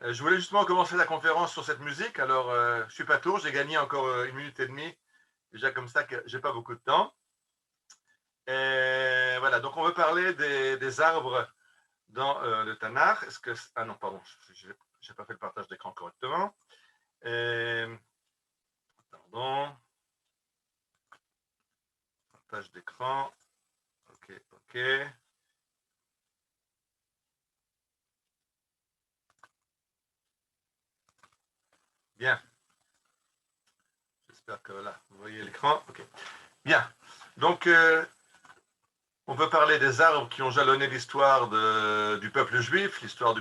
Je voulais justement commencer la conférence sur cette musique. Alors, je ne suis pas tôt, j'ai gagné encore 1 minute et demie. Déjà comme ça, que j'ai pas beaucoup de temps. Et voilà, donc on veut parler des arbres dans le Tanakh. Ah non, pardon, je n'ai pas fait le partage d'écran correctement. Pardon. Partage d'écran. Ok, ok. Bien. J'espère que là, vous voyez l'écran. Ok. Bien. Donc, on peut parler des arbres qui ont jalonné l'histoire du peuple juif, l'histoire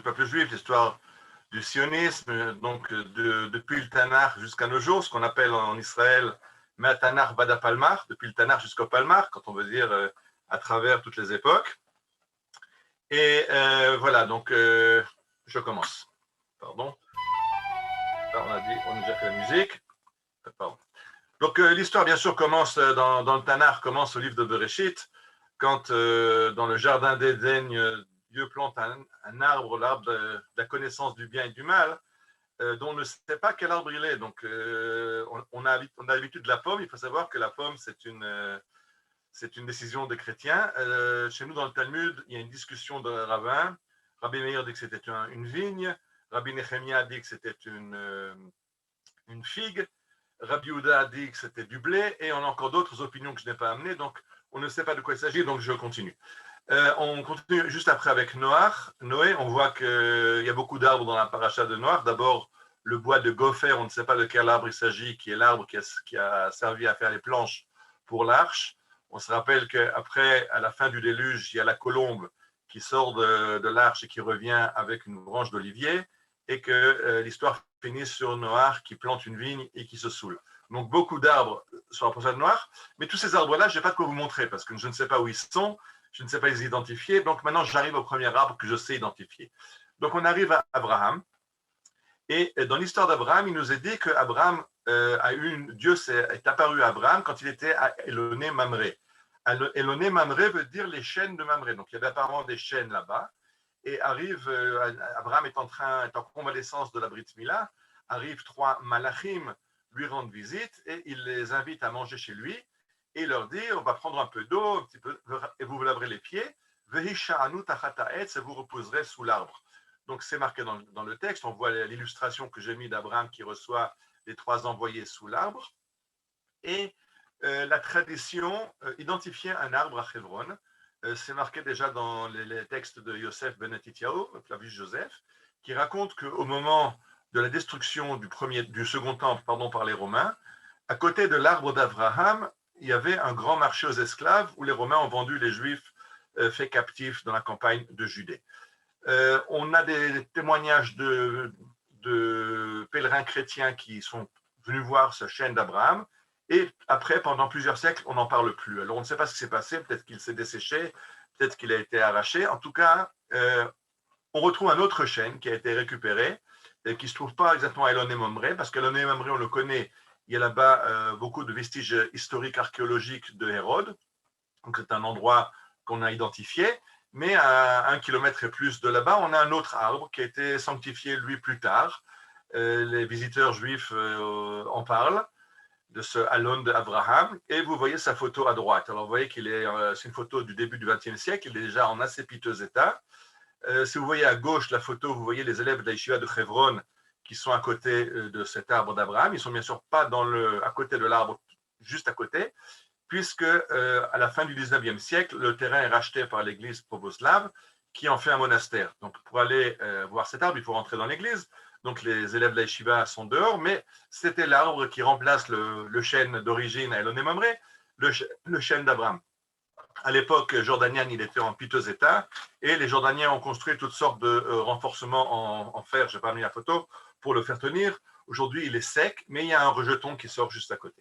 du sionisme, donc depuis le Tanakh jusqu'à nos jours, ce qu'on appelle en Israël Matanach Bada Palmar, depuis le Tanakh jusqu'au Palmar, quand on veut dire à travers toutes les époques. Et voilà, donc je commence. Pardon. Là, on a déjà fait la musique. Pardon. Donc l'histoire, bien sûr, commence dans le Tanakh, commence au livre de Bereshit, quand dans le jardin d'Éden, Dieu plante un arbre, l'arbre de la connaissance du bien et du mal, dont on ne sait pas quel arbre il est. Donc on a l'habitude de la pomme. Il faut savoir que la pomme, c'est une décision des chrétiens. Chez nous, dans le Talmud, il y a une discussion de rabbins. Rabbi Meir dit que c'était une vigne. Rabbi Nehemia dit que c'était une figue. Rabbi Houda a dit que c'était du blé, et on a encore d'autres opinions que je n'ai pas amenées, donc on ne sait pas de quoi il s'agit, donc je continue. On continue juste après avec Noé. On voit qu'il y a beaucoup d'arbres dans la paracha de Noach. D'abord, le bois de gopher, on ne sait pas de quel arbre il s'agit, qui est l'arbre qui a servi à faire les planches pour l'arche. On se rappelle qu'après, à la fin du déluge, il y a la colombe qui sort de l'arche et qui revient avec une branche d'olivier, et que l'histoire finit sur Noach qui plante une vigne et qui se saoule. Donc beaucoup d'arbres sur la prochaine de Noach, mais tous ces arbres-là, je n'ai pas de quoi vous montrer parce que je ne sais pas où ils sont, je ne sais pas les identifier. Donc maintenant, j'arrive au premier arbre que je sais identifier. Donc on arrive à Abraham, et dans l'histoire d'Abraham, il nous est dit qu'Abraham Dieu est apparu à Abraham quand il était à Eloné Mamré. Eloné Mamré veut dire les chaînes de Mamré. Donc il y avait apparemment des chaînes là-bas. Et Abraham est en convalescence de la Brit Mila, arrivent 3 malachim lui rendre visite, et il les invite à manger chez lui, et il leur dit, on va prendre un peu d'eau, un petit peu, et vous vous laverez les pieds, et vous reposerez sous l'arbre. Donc c'est marqué dans le texte, on voit l'illustration que j'ai mise d'Abraham qui reçoit les 3 envoyés sous l'arbre, et la tradition identifiait un arbre à Hebron. C'est marqué déjà dans les textes de Yosef ben Tityahu, Flavius Joseph, qui raconte qu'au moment de la destruction du second temple par les Romains, à côté de l'arbre d'Abraham, il y avait un grand marché aux esclaves où les Romains ont vendu les Juifs faits captifs dans la campagne de Judée. On a des témoignages de pèlerins chrétiens qui sont venus voir ce chêne d'Abraham, et après, pendant plusieurs siècles, on n'en parle plus. Alors on ne sait pas ce qui s'est passé, peut-être qu'il s'est desséché, peut-être qu'il a été arraché. En tout cas, on retrouve un autre chêne qui a été récupéré et qui ne se trouve pas exactement à Eloné Mamré, parce qu'Eloné Mamré, on le connaît, il y a là-bas beaucoup de vestiges historiques archéologiques de Hérode, donc c'est un endroit qu'on a identifié, mais à 1 kilomètre et plus de là-bas, on a un autre arbre qui a été sanctifié, lui, plus tard. Les visiteurs juifs en parlent, de ce Alon d'Abraham, et vous voyez sa photo à droite. Alors vous voyez c'est une photo du début du XXe siècle, il est déjà en assez piteux état. Si vous voyez à gauche la photo, vous voyez les élèves de la Yeshiva de Hebron qui sont à côté de cet arbre d'Abraham. Ils ne sont bien sûr pas à côté de l'arbre, juste à côté, puisque à la fin du 19e siècle, le terrain est racheté par l'église Provoslave, qui en fait un monastère. Donc pour aller voir cet arbre, il faut rentrer dans l'église. Donc les élèves de la Yeshiva sont dehors, mais c'était l'arbre qui remplace le chêne d'origine à Eloné Mamré, le chêne d'Abraham. À l'époque jordanienne, il était en piteux état, et les Jordaniens ont construit toutes sortes de renforcements en fer, je n'ai pas mis la photo, pour le faire tenir. Aujourd'hui, il est sec, mais il y a un rejeton qui sort juste à côté.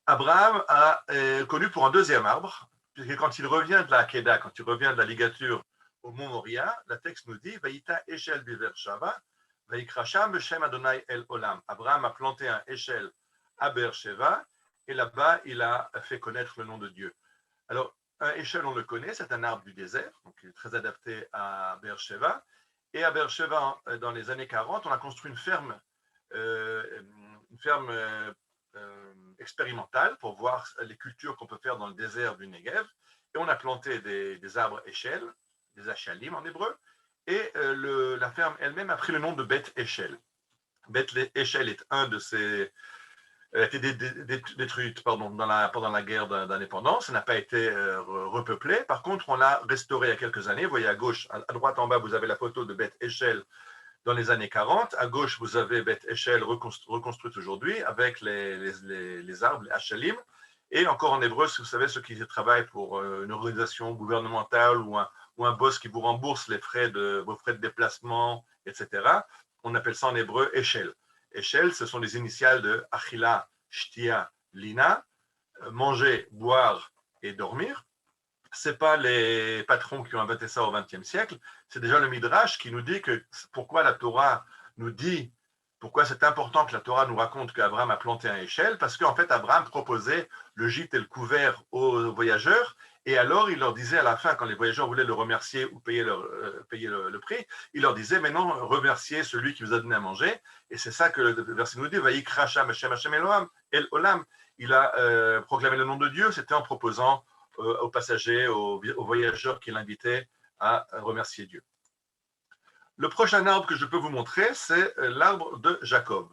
Abraham est connu pour un deuxième arbre, puisque quand il revient de la Hakeda, quand il revient de la ligature au mont Moria, le texte nous dit Vaïta Eshel Biver Shava, Vaikracham Shem Adonai El Olam. Abraham a planté un Eshel à Beersheva, et là-bas, il a fait connaître le nom de Dieu. Alors, un Eshel, on le connaît, c'est un arbre du désert, donc il est très adapté à Beersheva, Et à Beersheba, dans les années 40, on a construit une ferme expérimentale pour voir les cultures qu'on peut faire dans le désert du Negev. Et on a planté des arbres échelles, des achalim en hébreu, et la ferme elle-même a pris le nom de Beth Eshel. Beth Eshel est un de ces a été détruite pendant la guerre d'indépendance. Ça n'a pas été repeuplé. Par contre, on l'a restauré il y a quelques années. Vous voyez à gauche, à droite en bas, vous avez la photo de Beth Eshel dans les années 40. À gauche, vous avez Beth Eshel reconstruite aujourd'hui avec les arbres, les Hachalim. Et encore en hébreu, si vous savez, ceux qui travaillent pour une organisation gouvernementale ou un boss qui vous rembourse vos frais de déplacement, etc., on appelle ça en hébreu Eshel. Eshel, ce sont les initiales de Achila, Shtia, Lina, manger, boire et dormir. Ce n'est pas les patrons qui ont inventé ça au XXe siècle, c'est déjà le Midrash qui nous dit que pourquoi la Torah nous dit, pourquoi c'est important que la Torah nous raconte qu'Abraham a planté un échelle, parce qu'en fait, Abraham proposait le gîte et le couvert aux voyageurs, et alors il leur disait à la fin, quand les voyageurs voulaient le remercier ou payer le prix, il leur disait, mais non, remerciez celui qui vous a donné à manger, et c'est ça que le verset nous dit, Vayikra Sham Hashem Hashem El Olam, il a proclamé le nom de Dieu, c'était en proposant aux passagers, aux voyageurs qu'il invitait à remercier Dieu. Le prochain arbre que je peux vous montrer, c'est l'arbre de Jacob.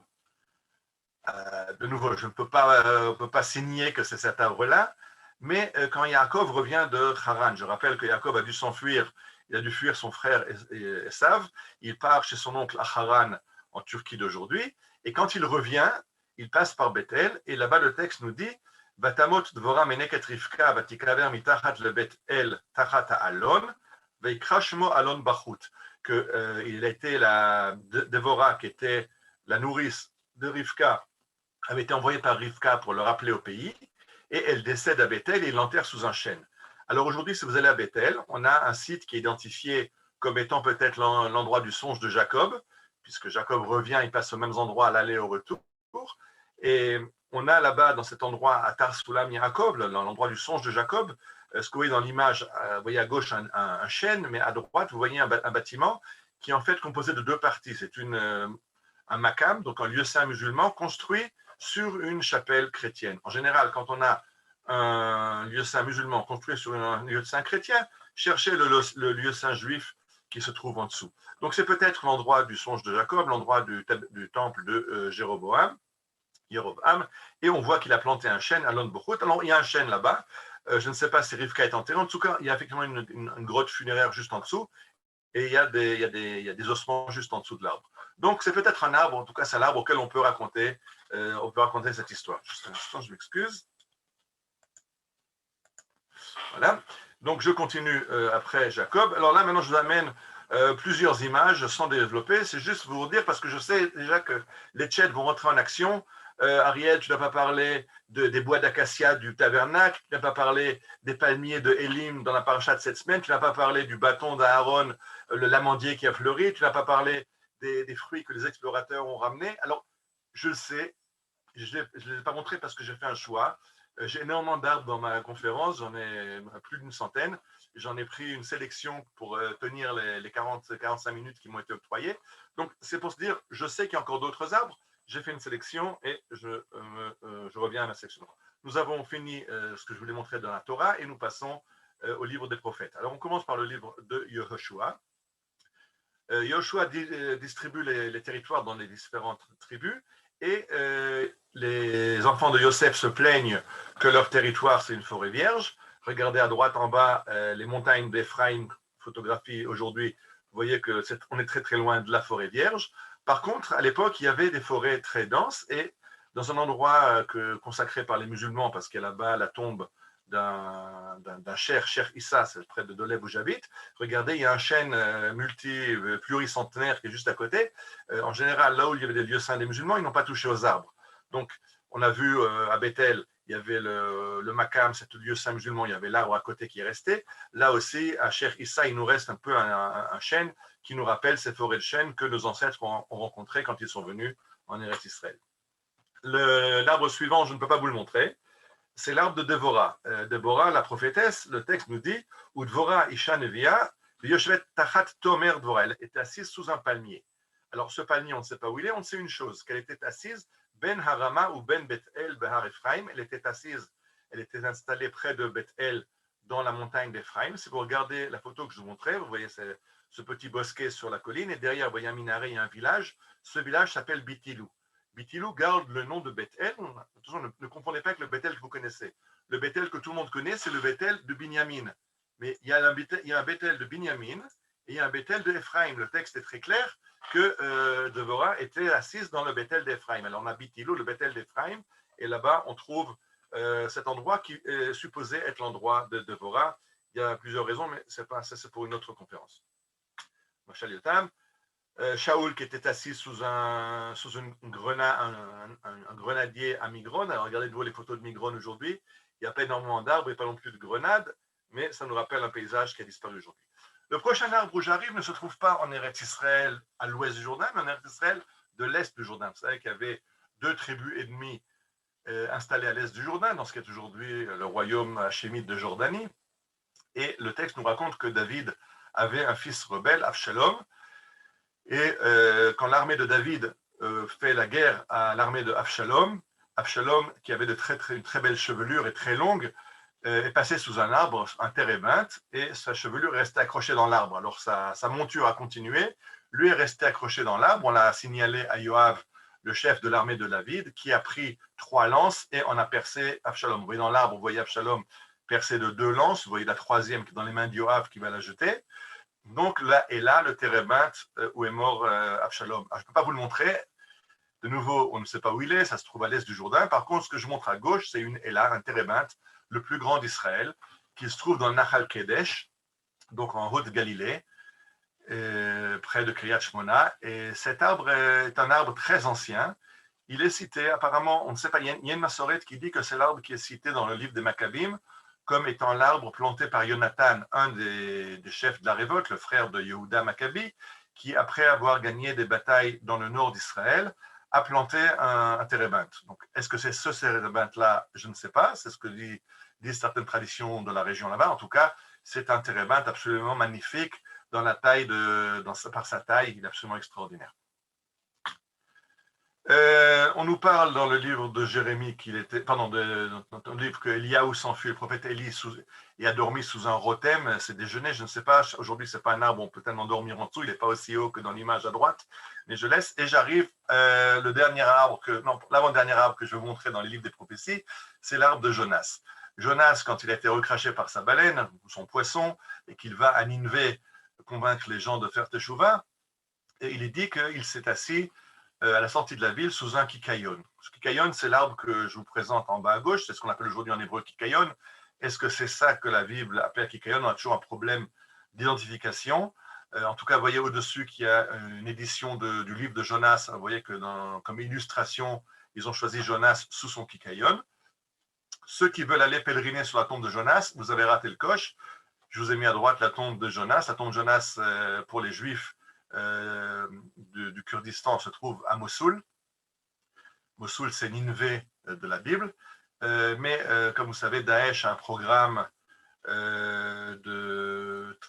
De nouveau, je ne peux pas signer que c'est cet arbre-là, mais quand Yaakov revient de Haran, je rappelle que Yaakov a dû s'enfuir, il a dû fuir son frère Esav, il part chez son oncle à Haran en Turquie d'aujourd'hui, et quand il revient, il passe par Bethel, et là-bas le texte nous dit Vatamot dvora meneket Rivka vatikaver mitachat lebet el tachat ha'alon veikra shmo alon bachut, qu'il était la Dévora, qui était la nourrice de Rivka, avait été envoyée par Rivka pour le rappeler au pays, et elle décède à Bethel et il l'enterre sous un chêne. Alors aujourd'hui, si vous allez à Bethel, on a un site qui est identifié comme étant peut-être l'endroit du songe de Jacob, puisque Jacob revient, il passe aux mêmes endroits à l'aller et au retour, et on a là-bas, dans cet endroit, à Tarsulam Yaakov, l'endroit du songe de Jacob, ce que vous voyez dans l'image, vous voyez à gauche un chêne, mais à droite, vous voyez un bâtiment qui est en fait composé de deux parties. C'est un makam, donc un lieu saint musulman, construit sur une chapelle chrétienne. En général, quand on a un lieu saint musulman construit sur un lieu saint chrétien, cherchez le lieu saint juif qui se trouve en dessous. Donc c'est peut-être l'endroit du songe de Jacob, l'endroit du temple de Jéroboam, et on voit qu'il a planté un chêne à Lon Bochut. Alors, il y a un chêne là-bas. Je ne sais pas si Rivka est enterrée. En tout cas, il y a effectivement une grotte funéraire juste en dessous, et il y a des ossements juste en dessous de l'arbre. Donc, c'est peut-être un arbre, en tout cas, c'est un arbre auquel on peut raconter cette histoire. Juste un instant, je m'excuse. Voilà. Donc, je continue après Jacob. Alors là, maintenant, je vous amène plusieurs images sans développer. C'est juste pour vous dire, parce que je sais déjà que les Tchèques vont rentrer en action. Ariel, tu n'as pas parlé des bois d'acacia du tabernacle, tu n'as pas parlé des palmiers de Élim dans la paracha de cette semaine, tu n'as pas parlé du bâton d'Aaron, l'amandier qui a fleuri, tu n'as pas parlé des fruits que les explorateurs ont ramenés. Alors, je le sais, je ne les ai pas montrés parce que j'ai fait un choix. J'ai énormément d'arbres dans ma conférence, j'en ai plus d'une centaine. J'en ai pris une sélection pour tenir les 40-45 minutes qui m'ont été octroyées. Donc, c'est pour se dire, je sais qu'il y a encore d'autres arbres. J'ai fait une sélection et je reviens à ma section. Nous avons fini ce que je voulais montrer dans la Torah et nous passons au livre des prophètes. Alors, on commence par le livre de Yehoshua. Yehoshua distribue les territoires dans les différentes tribus et les enfants de Yosef se plaignent que leur territoire, c'est une forêt vierge. Regardez à droite en bas les montagnes d'Ephraïm, photographie aujourd'hui. Vous voyez qu'on est très très loin de la forêt vierge. Par contre, à l'époque, il y avait des forêts très denses et dans un endroit consacré par les musulmans, parce qu'il y a là-bas la tombe d'un Cher Issa, c'est près de Dolev où j'habite. Regardez, il y a un chêne pluricentenaire qui est juste à côté. En général, là où il y avait des lieux saints des musulmans, ils n'ont pas touché aux arbres. Donc, on a vu à Bethel, il y avait le Makam, c'est le lieu saint musulman, il y avait l'arbre à côté qui est resté. Là aussi, à Cher Issa, il nous reste un peu un chêne qui nous rappelle ces forêts de chêne que nos ancêtres ont rencontrées quand ils sont venus en Eretz Israël. L'arbre suivant, je ne peux pas vous le montrer, c'est l'arbre de Dévora. Dévora, la prophétesse, le texte nous dit « Ou Dvora Isha Nevia Yoshvet Tachat Tomer Dvora, elle était assise sous un palmier. Alors ce palmier, on ne sait pas où il est, on sait une chose, qu'elle était assise Ben Harama ou Ben Bethel Behar Ephraim, elle était assise, elle était installée près de Bethel dans la montagne d'Ephraim. Si vous regardez la photo que je vous montrais, vous voyez ce petit bosquet sur la colline, et derrière, vous voyez un minaret et un village. Ce village s'appelle Bitilou. Bitilou garde le nom de Bethel. Attention, ne confondez pas avec le Bethel que vous connaissez. Le Bethel que tout le monde connaît, c'est le Bethel de Binyamin. Mais il y a un Bethel de Binyamin et il y a un Bethel de Ephraim. Le texte est très clair que Devorah était assise dans le Bethel d'Ephraim. Alors on a Bitilou, le Bethel d'Ephraim, et là-bas on trouve cet endroit qui est supposé être l'endroit de Devorah. Il y a plusieurs raisons, mais ça c'est pour une autre conférence. Machal Yotam. Shaoul qui était assis sous un grenadier à Migron. Alors regardez-vous les photos de Migron aujourd'hui. Il n'y a pas énormément d'arbres et pas non plus de grenades, mais ça nous rappelle un paysage qui a disparu aujourd'hui. Le prochain arbre où j'arrive ne se trouve pas en Eretz Israël à l'ouest du Jourdain, mais en Eretz Israël de l'est du Jourdain. Vous savez qu'il y avait 2 tribus ennemies installées à l'est du Jourdain, dans ce qui est aujourd'hui le royaume hachémite de Jordanie. Et le texte nous raconte que David avait un fils rebelle, Avshalom. Et quand l'armée de David fait la guerre à l'armée de Avshalom, Avshalom, qui avait une très belle chevelure et très longue, est passé sous un arbre, un térébinthe, et sa chevelure est restée accrochée dans l'arbre. Alors sa monture a continué, lui est resté accroché dans l'arbre, on l'a signalé à Yoav, le chef de l'armée de David, qui a pris 3 lances et en a percé Avshalom. Vous voyez dans l'arbre, vous voyez Avshalom percé de 2 lances, vous voyez la 3e qui est dans les mains de Yoav qui va la jeter. Donc là est là le térébinthe où est mort Avshalom. Je ne peux pas vous le montrer. De nouveau, on ne sait pas où il est, ça se trouve à l'est du Jourdain. Par contre, ce que je montre à gauche, c'est une Ela, un térébinthe, le plus grand d'Israël, qui se trouve dans le Nahal Kedesh, donc en Haute-Galilée, près de Kriyat Shmona. Et cet arbre est un arbre très ancien. Il est cité, apparemment, on ne sait pas, il y a une massorette qui dit que c'est l'arbre qui est cité dans le livre des Maccabim comme étant l'arbre planté par Jonathan, un des chefs de la révolte, le frère de Yehuda Maccabi, qui, après avoir gagné des batailles dans le nord d'Israël, a planté un térébinthe. Donc, est-ce que c'est ce térébinthe-là? Je ne sais pas. C'est ce que disent certaines traditions de la région là-bas. En tout cas, c'est un térébinthe absolument magnifique dans la taille par sa taille. Il est absolument extraordinaire. On nous parle dans le livre de Jérémie dans le livre que Eliaou s'enfuit, le prophète Élie et a dormi sous un rotem, c'est déjeuner, je ne sais pas, aujourd'hui c'est pas un arbre, on peut tellement dormir en dessous, il n'est pas aussi haut que dans l'image à droite, mais je laisse, et j'arrive, l'avant-dernier arbre que je vais vous montrer dans les livres des prophéties, c'est l'arbre de Jonas. Jonas, quand il a été recraché par sa baleine, ou son poisson, et qu'il va à Nineveh convaincre les gens de faire Teshuvah, et il est dit qu'il s'est assis à la sortie de la ville sous un kikayon. Ce kikayon, c'est l'arbre que je vous présente en bas à gauche, c'est ce qu'on appelle aujourd'hui en hébreu kikayon. Est-ce que c'est ça que la Bible appelle kikayon? On a toujours un problème d'identification. En tout cas, vous voyez au-dessus qu'il y a une édition du livre de Jonas. Vous voyez que comme illustration, ils ont choisi Jonas sous son kikayon. Ceux qui veulent aller pèleriner sur la tombe de Jonas, vous avez raté le coche. Je vous ai mis à droite la tombe de Jonas. La tombe de Jonas, pour les Juifs, du Kurdistan se trouve à Mossoul. Mossoul, c'est Nineveh de la Bible. Mais comme vous savez, Daesh a un programme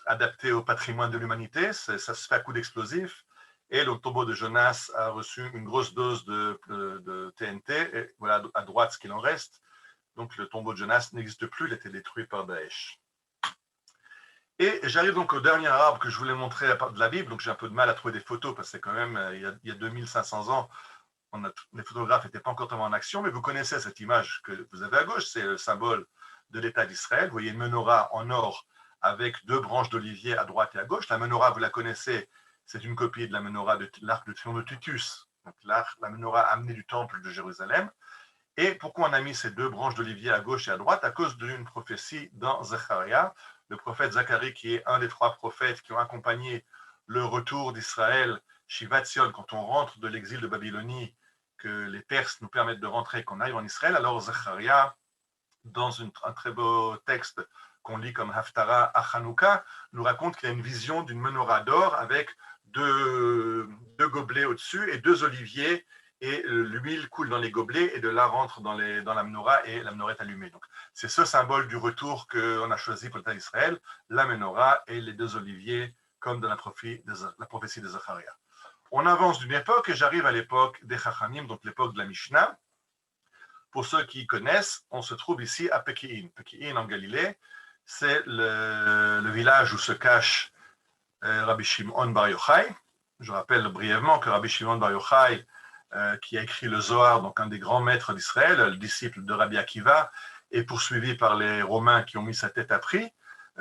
adapté au patrimoine de l'humanité. Ça se fait à coup d'explosifs. Et le tombeau de Jonas a reçu une grosse dose de TNT. Et voilà à droite ce qu'il en reste. Donc le tombeau de Jonas n'existe plus, il a été détruit par Daesh. Et j'arrive donc au dernier arbre que je voulais montrer de la Bible. Donc j'ai un peu de mal à trouver des photos parce que c'est quand même, il y a 2500 ans, les photographes n'étaient pas encore tellement en action, mais vous connaissez cette image que vous avez à gauche, c'est le symbole de l'État d'Israël. Vous voyez une menorah en or avec 2 branches d'olivier à droite et à gauche. La menorah, vous la connaissez, c'est une copie de la menorah de l'arc de triomphe de Titus, donc la menorah amenée du temple de Jérusalem. Et pourquoi on a mis ces 2 branches d'olivier à gauche et à droite? À cause d'une prophétie dans Zacharia, le prophète Zacharie, qui est un des 3 prophètes qui ont accompagné le retour d'Israël, Shivat Sion, quand on rentre de l'exil de Babylonie, que les Perses nous permettent de rentrer, qu'on arrive en Israël. Alors Zacharia, dans un très beau texte qu'on lit comme Haftara à Hanouka, nous raconte qu'il y a une vision d'une menorah d'or avec 2 gobelets au-dessus et 2 oliviers et l'huile coule dans les gobelets, et de là rentre dans la menorah, et la menorah est allumée. Donc, c'est ce symbole du retour qu'on a choisi pour l'État d'Israël, la menorah et les deux oliviers, comme dans la prophétie de Zacharia. On avance d'une époque, et j'arrive à l'époque des Chachamim, donc l'époque de la Mishnah. Pour ceux qui connaissent, on se trouve ici à Peki'in. Peki'in, en Galilée, c'est le village où se cache Rabbi Shimon Bar Yochai. Je rappelle brièvement que Rabbi Shimon Bar Yochai, qui a écrit le Zohar, donc un des grands maîtres d'Israël, le disciple de Rabbi Akiva, est poursuivi par les Romains qui ont mis sa tête à prix.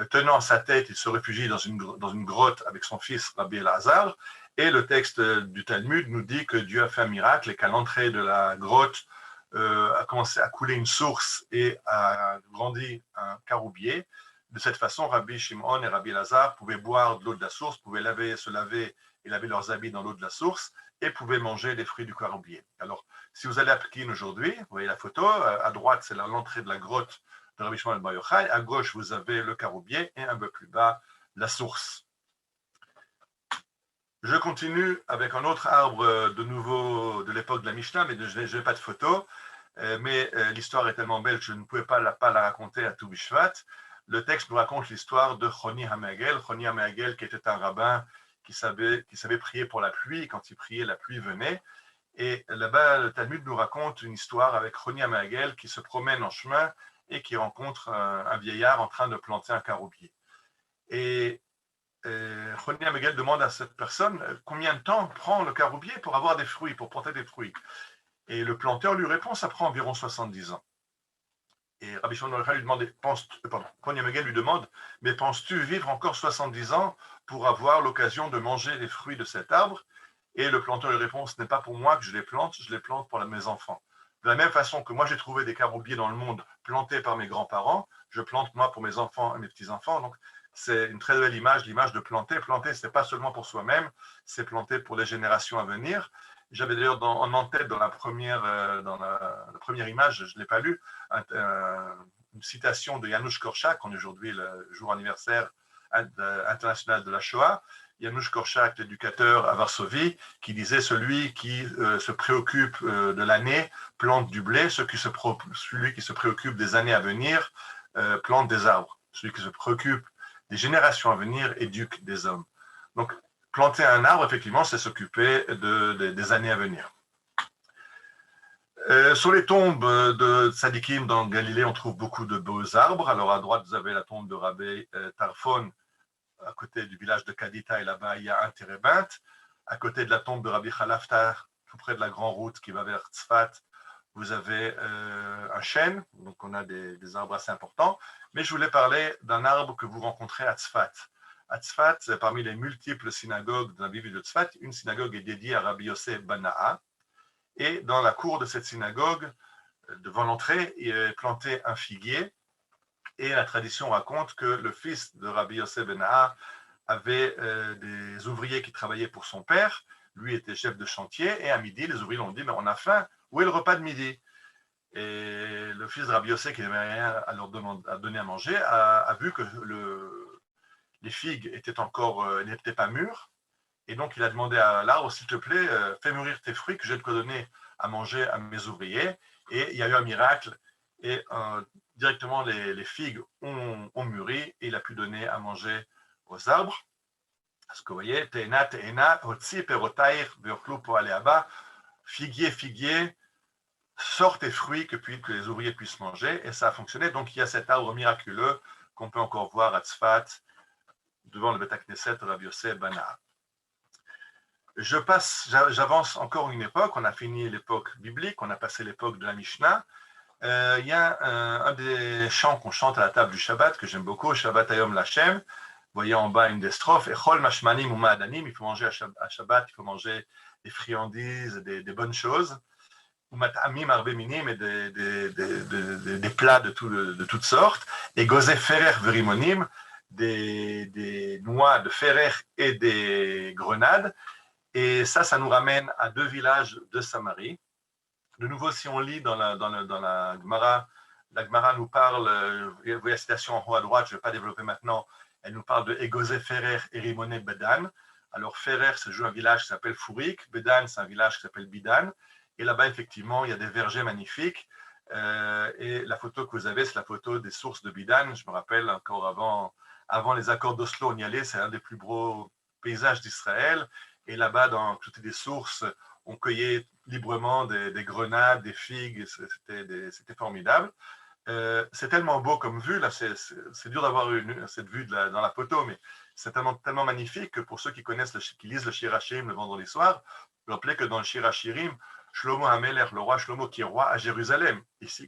Tenant sa tête, il se réfugie dans une grotte avec son fils Rabbi Elazar. Et le texte du Talmud nous dit que Dieu a fait un miracle et qu'à l'entrée de la grotte a commencé à couler une source et a grandi un caroubier. De cette façon, Rabbi Shimon et Rabbi Elazar pouvaient boire de l'eau de la source, pouvaient se laver et laver leurs habits dans l'eau de la source, et pouvaient manger les fruits du caroubier. Alors, si vous allez à Pekin aujourd'hui, vous voyez la photo, à droite, c'est l'entrée de la grotte de Rabbi Shimon Bar Yochai, à gauche, vous avez le caroubier, et un peu plus bas, la source. Je continue avec un autre arbre de nouveau de l'époque de la Mishnah, mais je n'ai pas de photo. Mais l'histoire est tellement belle que je ne pouvais pas la raconter à tout Bishvat. Le texte nous raconte l'histoire de Choni HaMe'agel. Choni HaMe'agel, qui était un rabbin qui savait prier pour la pluie. Quand il priait, la pluie venait. Et là-bas, le Talmud nous raconte une histoire avec Choni HaMe'agel qui se promène en chemin et qui rencontre un vieillard en train de planter un caroubier. Et Choni HaMe'agel demande à cette personne combien de temps prend le caroubier pour avoir des fruits, pour porter des fruits. Et le planteur lui répond, ça prend environ 70 ans. Et Rabbi Shimon Bar Yochai lui demande, Choni HaMe'agel lui demande, mais penses-tu vivre encore 70 ans pour avoir l'occasion de manger les fruits de cet arbre? Et le planteur lui répond, ce n'est pas pour moi que je les plante pour mes enfants. De la même façon que moi j'ai trouvé des caroubiers dans le monde plantés par mes grands-parents, je plante moi pour mes enfants et mes petits-enfants. Donc c'est une très belle image, l'image de planter. Planter, ce n'est pas seulement pour soi-même, c'est planter pour les générations à venir. J'avais d'ailleurs en tête dans la première image, je ne l'ai pas lu, une citation de Janusz Korczak, on est aujourd'hui le jour anniversaire international de la Shoah. Janusz Korczak, l'éducateur à Varsovie, qui disait celui qui se préoccupe de l'année plante du blé, celui qui se préoccupe des années à venir plante des arbres. Celui qui se préoccupe des générations à venir éduque des hommes. Donc, planter un arbre, effectivement, c'est s'occuper des années à venir. Sur les tombes de Tzadikim dans Galilée, on trouve beaucoup de beaux arbres. Alors, à droite, vous avez la tombe de Rabbi Tarfon, à côté du village de Kadita, et là-bas, il y a un térébinthe. À côté de la tombe de Rabbi Khalaftar, tout près de la grande route qui va vers Tzfat, vous avez un chêne, donc on a des arbres assez importants. Mais je voulais parler d'un arbre que vous rencontrez à Tzfat. À Tzfat, parmi les multiples synagogues de la ville de Tzfat, une synagogue est dédiée à Rabbi Yosef Bana'a. Et dans la cour de cette synagogue, devant l'entrée, il est planté un figuier. Et la tradition raconte que le fils de Rabbi Yosef Bana'a avait des ouvriers qui travaillaient pour son père. Lui était chef de chantier. Et à midi, les ouvriers l'ont dit, mais on a faim, où est le repas de midi? Et le fils de Rabbi Yosef, qui n'avait rien à donner à manger, a vu que les figues n'étaient pas mûres. Et donc, il a demandé à l'arbre, s'il te plaît, fais mûrir tes fruits que je vais te donner à manger à mes ouvriers. Et il y a eu un miracle. Et directement, les figues ont mûri et il a pu donner à manger aux arbres. Parce que vous voyez, Te'ena, Te'ena, Hotzi, Perotair, Veochlu, Poaleaba, figuier, figuier, sort tes fruits que les ouvriers puissent manger. Et ça a fonctionné. Donc, il y a cet arbre miraculeux qu'on peut encore voir à Tzfat, devant le Beth Knesset Rabbi Yosef Bana'a. J'avance encore une époque. On a fini l'époque biblique, on a passé l'époque de la Mishnah. Il y a un des chants qu'on chante à la table du Shabbat, que j'aime beaucoup, Shabbat Hayom Lachem. Vous voyez en bas une des strophes, Echol Mashmanim ou Ma'adanim, il faut manger à Shabbat, il faut manger des friandises, des bonnes choses. Ou Mat'amim Arbe Minim, et des plats de toutes sortes. Et Gozé Ferer Verimonim, des noix de Ferer et des grenades. Et ça nous ramène à deux villages de Samarie. De nouveau, si on lit dans la Gemara, la Gemara nous parle, vous voyez la citation en haut à droite, je ne vais pas développer maintenant, elle nous parle de Egozé Ferer et Rimone Bedan. Alors Ferer, c'est un village qui s'appelle Fourik, Bedan, c'est un village qui s'appelle Bidan. Et là-bas, effectivement, il y a des vergers magnifiques. Et la photo que vous avez, c'est la photo des sources de Bidan. Je me rappelle encore avant les accords d'Oslo, on y allait, c'est un des plus beaux paysages d'Israël. Et là-bas, dans toutes les sources, on cueillait librement des grenades, des figues, c'était formidable. C'est tellement beau comme vue, là, c'est dur d'avoir cette vue dans la photo, mais c'est tellement magnifique que pour ceux qui connaissent, qui lisent le Shir Hashirim le vendredi soir, je rappelez que dans le Shir Hashirim, Shlomo Hameler, le roi Shlomo, qui est roi à Jérusalem,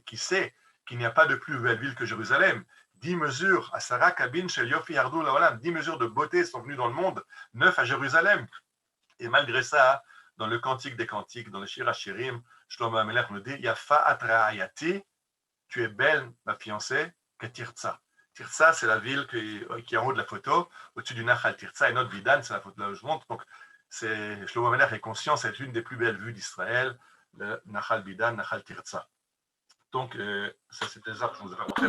qui sait qu'il n'y a pas de plus belle ville que Jérusalem, 10 mesures, à Sarah, Kabin, Shel Yofi, Yardou, Laolam, 10 mesures de beauté sont venues dans le monde, 9 à Jérusalem. Et malgré ça, dans le Cantique des Cantiques, dans le Shir Hashirim, Shlomo Hameler nous dit Yafa Atraayati, tu es belle, ma fiancée, que Tirza. Tirza, c'est la ville qui est en haut de la photo, au-dessus du Nachal Tirza, et notre Vidan, c'est la photo là où je montre. Donc, Shlomo Hameler est conscient, c'est une des plus belles vues d'Israël, le Nachal Bidan, Nachal Tirza. Donc, ça, c'est des arbres que je vous ai racontés.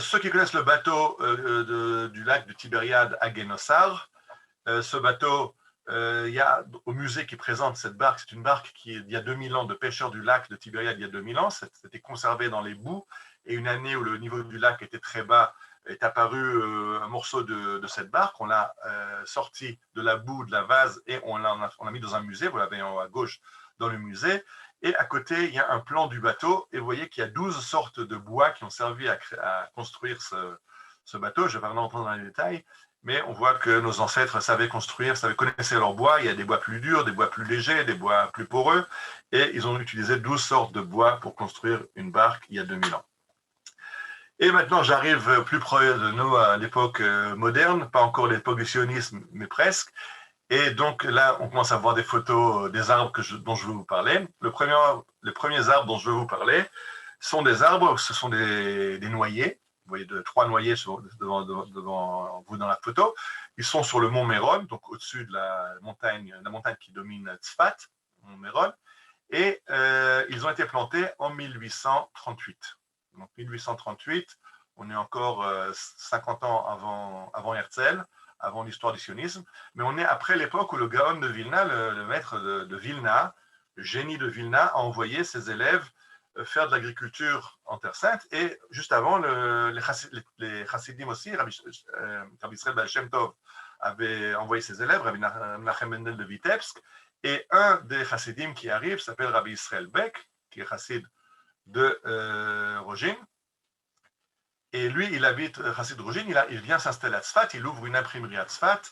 Ceux qui connaissent le bateau du lac de Tibériade à Guénossar, ce bateau, il y a au musée qui présente cette barque, c'est une barque qui, il y a 2000 ans, de pêcheurs du lac de Tibériade, il y a 2000 ans, c'était conservé dans les boues, et une année où le niveau du lac était très bas, est apparu un morceau de cette barque, on l'a sorti de la boue, de la vase, et on l'a mis dans un musée, vous l'avez à gauche dans le musée, et à côté, il y a un plan du bateau, et vous voyez qu'il y a 12 sortes de bois qui ont servi à construire ce bateau, je ne vais pas rentrer dans les détails, mais on voit que nos ancêtres savaient construire, connaissaient leur bois. Il y a des bois plus durs, des bois plus légers, des bois plus poreux, et ils ont utilisé 12 sortes de bois pour construire une barque il y a 2000 ans. Et maintenant, j'arrive plus près de nous à l'époque moderne, pas encore l'époque du sionisme, mais presque. Et donc là, on commence à voir des photos des arbres dont je vais vous parler. Les premiers arbres dont je vais vous parler sont des arbres, ce sont des noyers. Vous voyez 3 noyers devant vous dans la photo. Ils sont sur le mont Méron, donc au-dessus de la montagne qui domine Tzfat, mont Méron. Et ils ont été plantés en 1838. Donc 1838, on est encore 50 ans avant Herzl, avant l'histoire du sionisme, mais on est après l'époque où le Gaon de Vilna, le maître de Vilna, le génie de Vilna, a envoyé ses élèves faire de l'agriculture en Terre Sainte, et juste avant, les chassidim aussi, Rabbi Israël Baal Shem Tov avait envoyé ses élèves, Rabbi Menachem Mendel de Vitebsk, et un des chassidim qui arrive s'appelle Rabbi Israël Beck, qui est chassid de Rogin, et lui, il habite chassid de Rogin, il vient s'installer à Tzfat, il ouvre une imprimerie à Tzfat,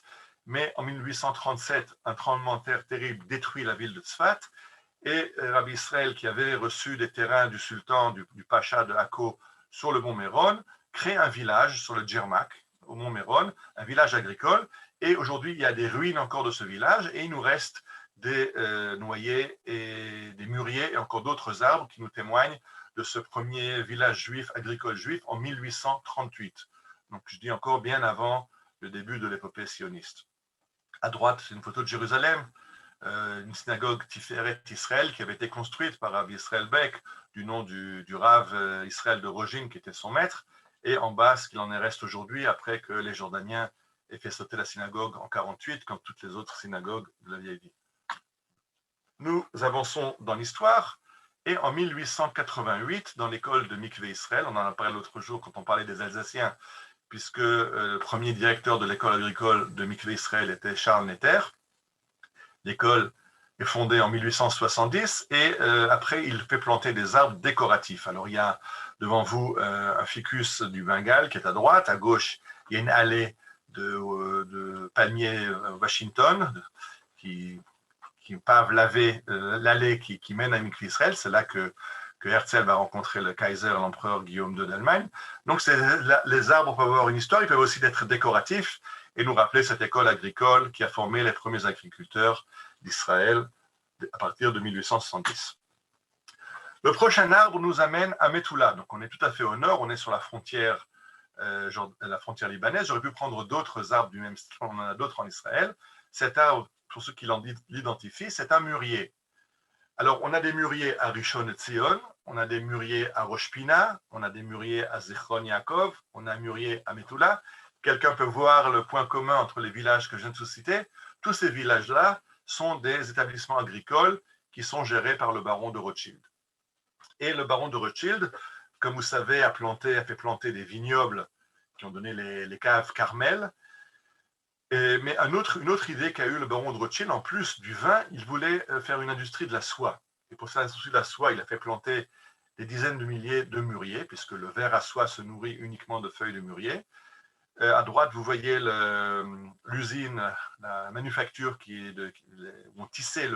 mais en 1837, un tremblement de terre terrible détruit la ville de Tzfat, et Rabbi Israël, qui avait reçu des terrains du sultan, du pacha de Akko sur le mont Méron, crée un village sur le Djermak, au mont Méron, un village agricole, et aujourd'hui il y a des ruines encore de ce village, et il nous reste des noyers et des mûriers et encore d'autres arbres qui nous témoignent de ce premier village juif, agricole juif, en 1838. Donc je dis encore bien avant le début de l'épopée sioniste. À droite, c'est une photo de Jérusalem, une synagogue Tiferet Israël qui avait été construite par Rabbi Israël Beck, du nom du Rav Israël de Rogin, qui était son maître, et en bas, ce qu'il en reste aujourd'hui, après que les Jordaniens aient fait sauter la synagogue en 1948, comme toutes les autres synagogues de la vieille vie. Nous avançons dans l'histoire, et en 1888, dans l'école de Mikvé Israël, on en a parlé l'autre jour quand on parlait des Alsaciens, puisque le premier directeur de l'école agricole de Mikvé Israël était Charles Netter. L'école est fondée en 1870 et après, il fait planter des arbres décoratifs. Alors, il y a devant vous un ficus du Bengale qui est à droite. À gauche, il y a une allée de palmiers Washington qui pavent l'allée qui mène à Mikvé Israël. C'est là que Herzl va rencontrer le Kaiser, l'empereur Guillaume II d'Allemagne. Donc, les arbres peuvent avoir une histoire, ils peuvent aussi être décoratifs et nous rappeler cette école agricole qui a formé les premiers agriculteurs d'Israël à partir de 1870. Le prochain arbre nous amène à Metula. Donc, on est tout à fait au nord, on est sur la frontière libanaise. J'aurais pu prendre d'autres arbres du même style, on en a d'autres en Israël. Cet arbre, pour ceux qui l'identifient, c'est un mûrier. Alors, on a des mûriers à Rishon LeZion, on a des mûriers à Rosh Pina, on a des mûriers à Zichron Yaakov, on a un mûrier à Metula. Quelqu'un peut voir le point commun entre les villages que je viens de citer. Tous ces villages-là sont des établissements agricoles qui sont gérés par le baron de Rothschild. Et le baron de Rothschild, comme vous savez, a fait planter des vignobles qui ont donné les caves Carmel. Mais une autre idée qu'a eu le baron de Rothschild, en plus du vin, il voulait faire une industrie de la soie. Et pour cette industrie de la soie, il a fait planter des dizaines de milliers de mûriers, puisque le ver à soie se nourrit uniquement de feuilles de mûrier. À droite, vous voyez l'usine, la manufacture où on tissait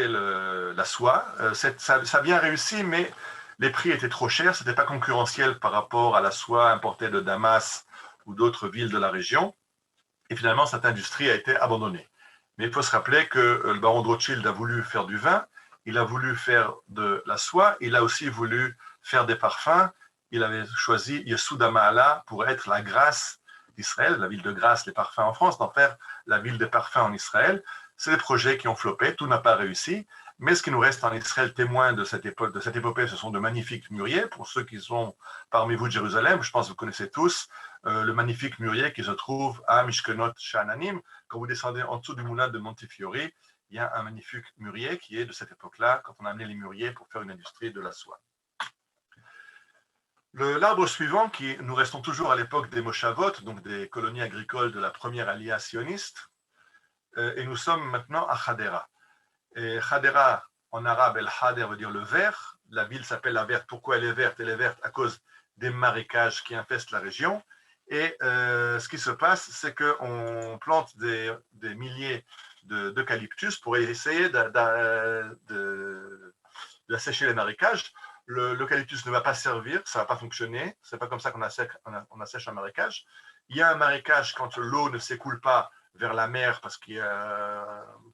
la soie. Ça a bien réussi, mais les prix étaient trop chers. Ce n'était pas concurrentiel par rapport à la soie importée de Damas ou d'autres villes de la région. Et finalement, cette industrie a été abandonnée. Mais il faut se rappeler que le baron de Rothschild a voulu faire du vin, il a voulu faire de la soie, il a aussi voulu faire des parfums. Il avait choisi Yehuda Ma'ala pour être la Grasse d'Israël, la ville de Grasse, les parfums en France, d'en faire la ville des parfums en Israël. C'est des projets qui ont floppé, tout n'a pas réussi. Mais ce qui nous reste en Israël témoin de cette épopée, ce sont de magnifiques mûriers. Pour ceux qui sont parmi vous de Jérusalem, je pense que vous connaissez tous le magnifique mûrier qui se trouve à Mishkenot Sha'ananim. Quand vous descendez en dessous du moulin de Montefiore, il y a un magnifique mûrier qui est de cette époque-là, quand on a amené les mûriers pour faire une industrie de la soie. L'arbre suivant, nous restons toujours à l'époque des Moshavot, donc des colonies agricoles de la première aliyah sioniste, et nous sommes maintenant à Hadera. Et Hadera, en arabe, El Hader veut dire le vert. La ville s'appelle la verte. Pourquoi elle est verte? Elle est verte à cause des marécages qui infestent la région. Et ce qui se passe, c'est qu'on plante des milliers d'eucalyptus pour essayer d'assécher les marécages. L'eucalyptus ne va pas servir, ça ne va pas fonctionner. Ce n'est pas comme ça qu'on assèche un marécage. Il y a un marécage quand l'eau ne s'écoule pas vers la mer parce que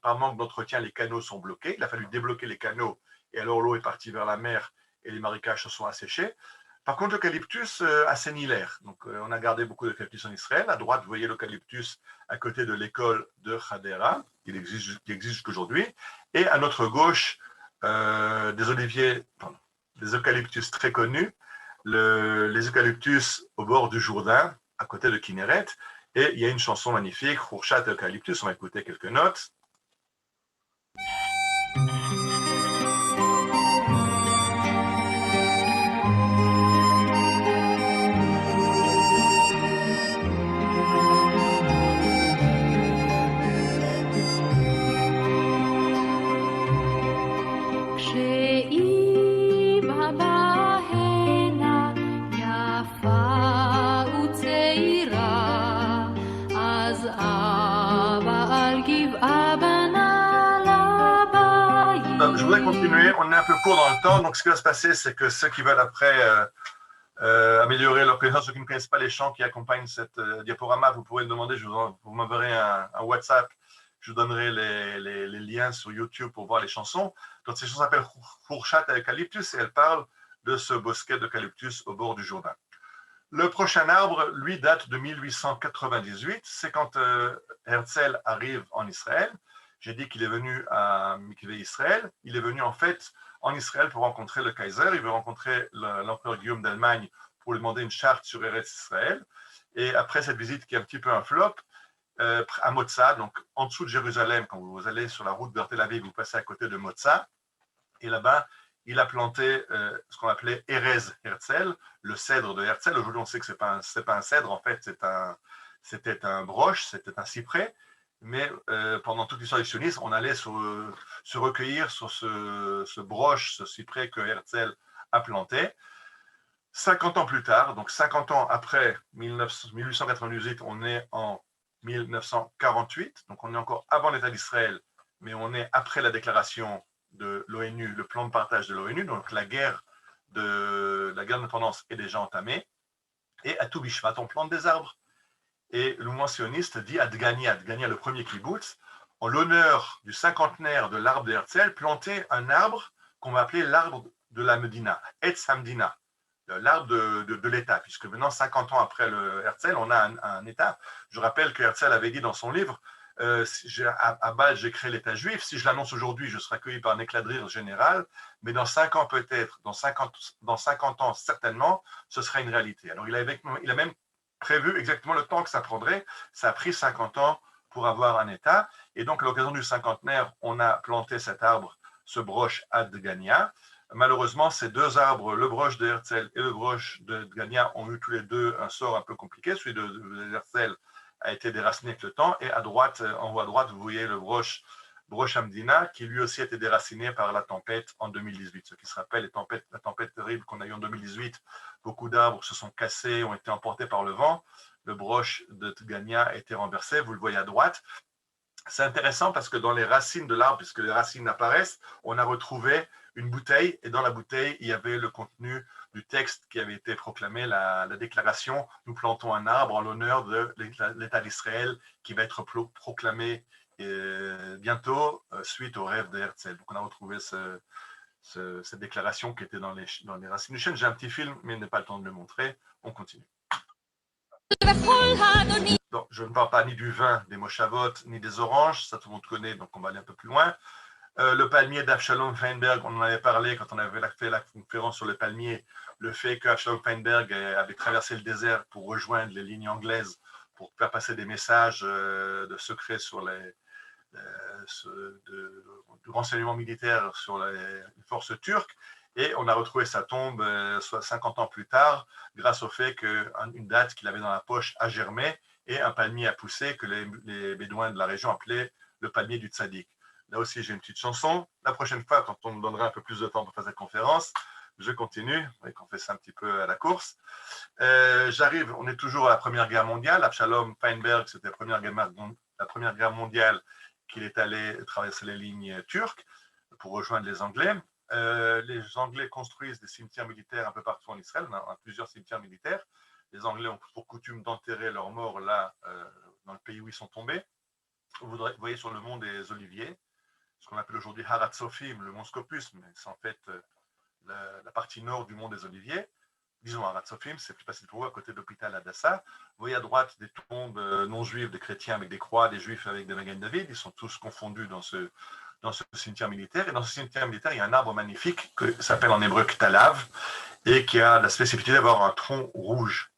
par manque d'entretien, les canaux sont bloqués. Il a fallu débloquer les canaux et alors l'eau est partie vers la mer et les marécages se sont asséchés. Par contre, l'eucalyptus assainit l'air. Donc, on a gardé beaucoup d'eucalyptus en Israël. À droite, vous voyez l'eucalyptus à côté de l'école de Hadera, qui existe jusqu'aujourd'hui. Et à notre gauche, des eucalyptus très connus, les eucalyptus au bord du Jourdain, à côté de Kinneret. Et il y a une chanson magnifique, Khourshat Eucalyptus, on va écouter quelques notes. Je voudrais continuer, on est un peu court dans le temps, donc ce qui va se passer, c'est que ceux qui veulent après améliorer leur connaissance, ceux qui ne connaissent pas les chants qui accompagnent cette diaporama, vous pourrez le demander, vous m'enverrez un WhatsApp, je vous donnerai les liens sur YouTube pour voir les chansons. Donc ces chansons s'appellent Khourshat Eucalyptus et elles parlent de ce bosquet d'eucalyptus au bord du Jourdain. Le prochain arbre, lui, date de 1898, c'est quand Herzl arrive en Israël. J'ai dit qu'il est venu à Mikvé Israël. Il est venu en fait en Israël pour rencontrer le Kaiser. Il veut rencontrer l'empereur Guillaume d'Allemagne pour lui demander une charte sur Eretz Israël. Et après cette visite qui est un petit peu un flop, à Motza, donc en dessous de Jérusalem, quand vous allez sur la route vers Tel Aviv, vous passez à côté de Motza. Et là-bas, il a planté ce qu'on appelait Erez Herzl, le cèdre de Herzl. Aujourd'hui, on sait que ce n'est pas un cèdre, en fait, c'était un broche, c'était un cyprès. Mais pendant toute l'histoire du sionisme, on allait se recueillir sur ce broche, ce cyprès que Herzl a planté. 50 ans plus tard, donc 50 ans après 1898, on est en 1948, donc on est encore avant l'État d'Israël, mais on est après la déclaration de l'ONU, le plan de partage de l'ONU, donc la guerre d'indépendance est déjà entamée. Et à Tou Bishvat, on plante des arbres. Et le mouvement sioniste dit Adgania, le premier kibbutz, en l'honneur du cinquantenaire de l'arbre de Herzl, planter un arbre qu'on va appeler l'arbre de la Medina, Etz Hamdina, l'arbre de l'État, puisque maintenant, 50 ans après le Herzl, on a un État. Je rappelle que Herzl avait dit dans son livre, à Bâle, j'ai créé l'État juif, si je l'annonce aujourd'hui, je serai accueilli par un éclat de rire général, mais dans 5 ans peut-être, dans 50 ans certainement, ce sera une réalité. Alors il a même prévu exactement le temps que ça prendrait. Ça a pris 50 ans pour avoir un état. Et donc, à l'occasion du cinquantenaire, on a planté cet arbre, ce broche Adgania. Malheureusement, ces deux arbres, le broche de Herzl et le broche de Dgania, ont eu tous les deux un sort un peu compliqué. Celui de Herzl a été déraciné avec le temps. Et à droite, en haut à droite, vous voyez le broche Amdina, qui lui aussi a été déraciné par la tempête en 2018. Ce qui se rappelle la tempête terrible qu'on a eue en 2018. Beaucoup d'arbres se sont cassés, ont été emportés par le vent. Le broche de Dgania a été renversé. Vous le voyez à droite. C'est intéressant parce que dans les racines de l'arbre, puisque les racines apparaissent, on a retrouvé une bouteille, et dans la bouteille, il y avait le contenu du texte qui avait été proclamé, la déclaration « Nous plantons un arbre en l'honneur de l'État d'Israël qui va être proclamé bientôt suite au rêve de Herzl ». Donc on a retrouvé cette déclaration qui était dans les racines du chêne. J'ai un petit film, mais il n'est pas le temps de le montrer. On continue. Donc, je ne parle pas ni du vin, des moshavot, ni des oranges, ça tout le monde connaît, donc on va aller un peu plus loin. Le palmier d'Avshalom Feinberg, on en avait parlé quand on avait fait la conférence sur le palmier, le fait qu'Avshalom Feinberg avait traversé le désert pour rejoindre les lignes anglaises, pour faire passer des messages de secrets sur du renseignement militaire sur les forces turques. Et on a retrouvé sa tombe soit 50 ans plus tard, grâce au fait qu'une date qu'il avait dans la poche a germé et un palmier a poussé que les bédouins de la région appelaient le palmier du tzaddik. Là aussi, j'ai une petite chanson. La prochaine fois, quand on me donnera un peu plus de temps pour faire cette conférence, je continue. Oui, qu'on fait ça un petit peu à la course. J'arrive, on est toujours à la Première Guerre mondiale. Avshalom Feinberg, c'était la Première Guerre mondiale qu'il est allé traverser les lignes turques pour rejoindre les Anglais. Les Anglais construisent des cimetières militaires un peu partout en Israël. On a plusieurs cimetières militaires. Les Anglais ont pour coutume d'enterrer leurs morts là, dans le pays où ils sont tombés. Vous voyez sur le mont des Oliviers, ce qu'on appelle aujourd'hui Harat Sophim, le mont Scopus, mais c'est en fait la partie nord du mont des Oliviers. Disons Harat Sophim, c'est plus facile pour vous, à côté de l'hôpital Adassa. Vous voyez à droite des tombes non juives, des chrétiens avec des croix, des juifs avec des Magen David. Ils sont tous confondus dans ce cimetière militaire. Et dans ce cimetière militaire, il y a un arbre magnifique qui s'appelle en hébreu Ktalav et qui a la spécificité d'avoir un tronc rouge.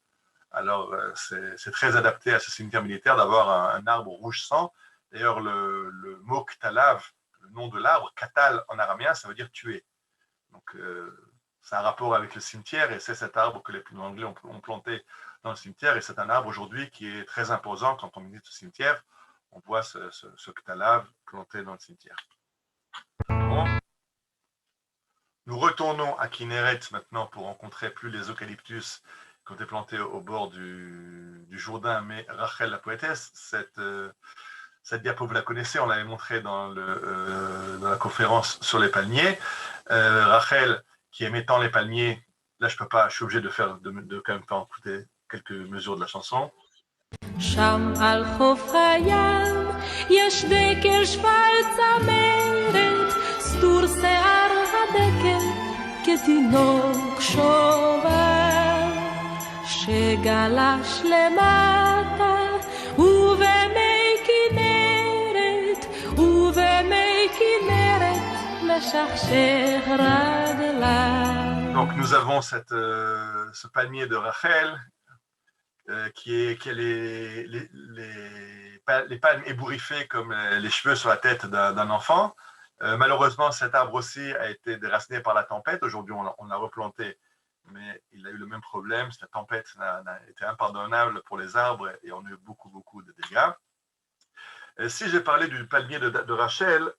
Alors, c'est très adapté à ce cimetière militaire d'avoir un arbre rouge sang. D'ailleurs, le mot Ktalav, le nom de l'arbre, Katal en araméen, ça veut dire tuer. Donc, c'est un rapport avec le cimetière et c'est cet arbre que les Anglais ont planté dans le cimetière. Et c'est un arbre aujourd'hui qui est très imposant quand on visite ce cimetière. On voit ce Ktalav planté dans le cimetière. Bon. Nous retournons à Kinneret maintenant pour rencontrer plus les eucalyptus qui ont été plantés au bord du Jourdain, mais Rachel la poétesse, cette diapo, vous la connaissez, on l'avait montré dans la conférence sur les palmiers. Rachel, qui aimait tant les palmiers, là je peux pas, je suis obligé de quand même faire écouter quelques mesures de la chanson. שם על חוף הים יש דקל שפל צמרת, סתור שיער הדקל כתינוק שובר, שגלש למטה ובמי כנרת משכשך רגליו. Donc nous avons ce palmier de Rachel qui a les palmes ébouriffées comme les cheveux sur la tête d'un enfant. Malheureusement, cet arbre aussi a été déraciné par la tempête. Aujourd'hui, on l'a replanté, mais il a eu le même problème. Cette tempête a été impardonnable pour les arbres et on a eu beaucoup de dégâts. Si j'ai parlé du palmier de Rachel,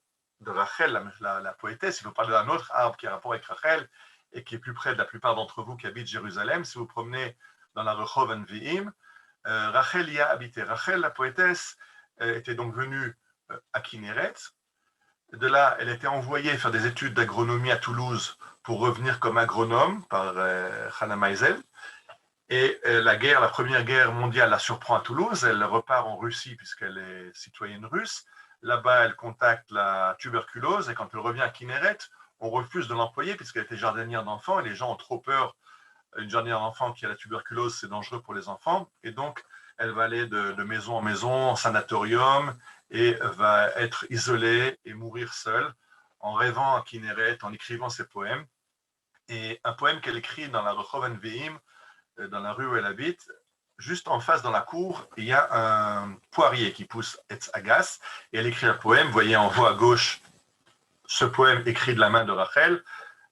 la poétesse, il faut parler d'un autre arbre qui a rapport avec Rachel et qui est plus près de la plupart d'entre vous qui habitent Jérusalem. Si vous promenez dans la Rehov Enviim, Rachel y a habité. Rachel, la poétesse, était donc venue à Kinneret. De là, elle était envoyée faire des études d'agronomie à Toulouse pour revenir comme agronome par Hannah Meisel. Et la Première Guerre mondiale la surprend à Toulouse. Elle repart en Russie puisqu'elle est citoyenne russe. Là-bas, elle contacte la tuberculose et quand elle revient à Kinneret, on refuse de l'employer puisqu'elle était jardinière d'enfants et les gens ont trop peur. Une jardinière d'enfants qui a la tuberculose, c'est dangereux pour les enfants. Et donc, elle va aller de maison en maison, en sanatorium, et va être isolée et mourir seule en rêvant à Kinneret, en écrivant ses poèmes. Et un poème qu'elle écrit dans la Rehov Enviim, dans la rue où elle habite, juste en face dans la cour, il y a un poirier qui pousse Etz Agas, et elle écrit un poème. Vous voyez en haut à gauche ce poème écrit de la main de Rachel.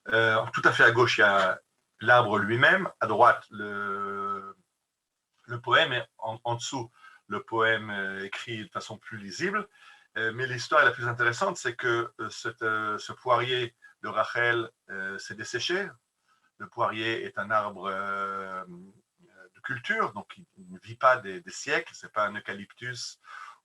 Tout à fait à gauche, il y a l'arbre lui-même. À droite, le poème, et en dessous, le poème écrit de façon plus lisible. Mais l'histoire la plus intéressante, c'est que ce poirier de Rachel s'est desséché. Le poirier est un arbre de culture, donc il ne vit pas des siècles, ce n'est pas un eucalyptus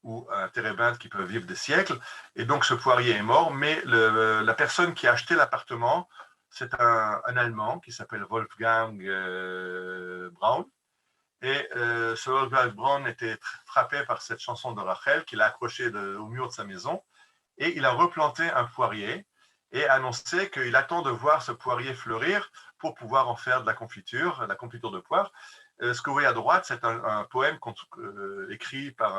ou un térébinthe qui peuvent vivre des siècles. Et donc ce poirier est mort, mais la personne qui a acheté l'appartement, c'est un Allemand qui s'appelle Wolfgang Braun. Et ce Wolfgang Braun était frappé par cette chanson de Rachel qu'il a accrochée au mur de sa maison, et il a replanté un poirier et annoncé qu'il attend de voir ce poirier fleurir pour pouvoir en faire de la confiture de poire. Ce que vous voyez à droite, c'est un poème écrit par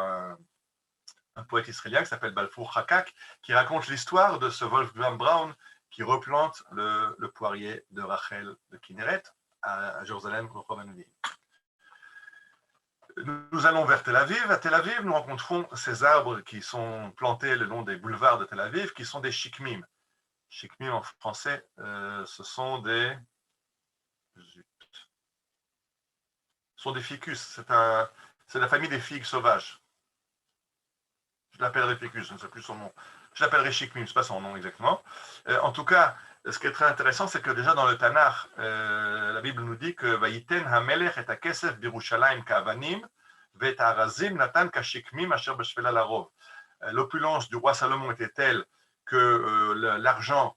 un poète israélien qui s'appelle Balfour Chakak, qui raconte l'histoire de ce Wolfgang Braun qui replante le poirier de Rachel de Kinneret à Jérusalem, Rehov Hanounim. Nous allons vers Tel Aviv. À Tel Aviv, nous rencontrons ces arbres qui sont plantés le long des boulevards de Tel Aviv, qui sont des shikmim. Shikmim en français, ce sont des ficus. C'est la famille des figues sauvages. Je l'appellerai ficus, je ne sais plus son nom. Je l'appellerai shikmim, ce n'est pas son nom exactement. En tout cas, ce qui est très intéressant, c'est que déjà dans le Tanakh, la Bible nous dit que Vayiten hamelech et hakesef birushalayim ka'avanim ve'et ha'arazim natan kashikmim asher b'shvela larov. L'opulence du roi Salomon était telle que l'argent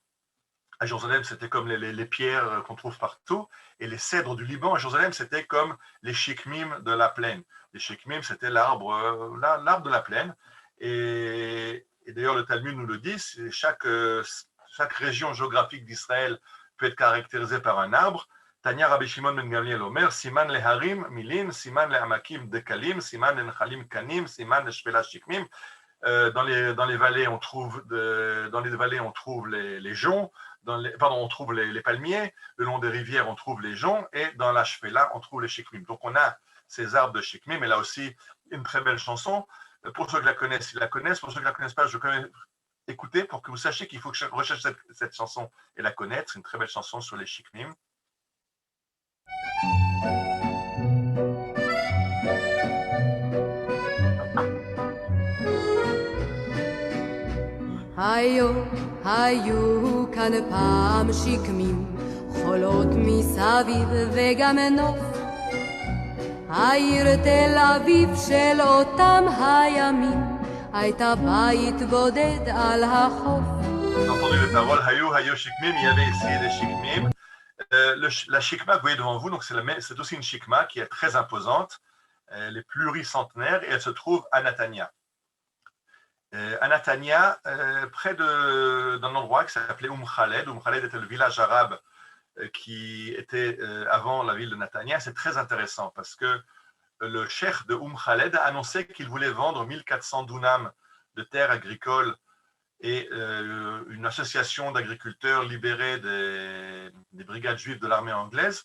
à Jérusalem, c'était comme les pierres qu'on trouve partout, et les cèdres du Liban à Jérusalem, c'était comme les shikmim de la plaine. Les shikmim, c'était l'arbre de la plaine. Et d'ailleurs, le Talmud nous le dit, chaque région géographique d'Israël peut être caractérisée par un arbre. Tanya Rabbi Shimon ben Gamliel Omer, Siman le Harim Milin, Siman le Hamakim Dekalim, Siman le Nechalim Kanim, Siman le Shvela Shikmim. Dans les vallées, on trouve les joncs, on trouve les palmiers, le long des rivières, on trouve les joncs, et dans la Shvela, on trouve les Shikmim. Donc on a ces arbres de Shikmim, et là aussi, une très belle chanson. Pour ceux qui la connaissent, ils la connaissent. Pour ceux qui ne la connaissent pas, je vais écouter pour que vous sachiez qu'il faut que je recherche cette chanson et la connaître. C'est une très belle chanson sur les Shikmim. היו כאן פעם שקמים, חולות מסביב וגם נוף. העיר תל אביב של אותם הימים, הייתה בית בודד על החוף. Entendez les paroles, Hayu Shikmim, il y avait ici des Shikmim. La shikma que vous voyez devant vous, donc c'est aussi une shikma qui est très imposante, elle est pluricentenaire et elle se trouve à Natania. À Natania, près d'un endroit qui s'appelait Khaled. Khaled était le village arabe qui était avant la ville de Natania. C'est très intéressant parce que le cheikh de Khaled a annoncé qu'il voulait vendre 1400 dunams de terres agricoles et une association d'agriculteurs libérés des brigades juives de l'armée anglaise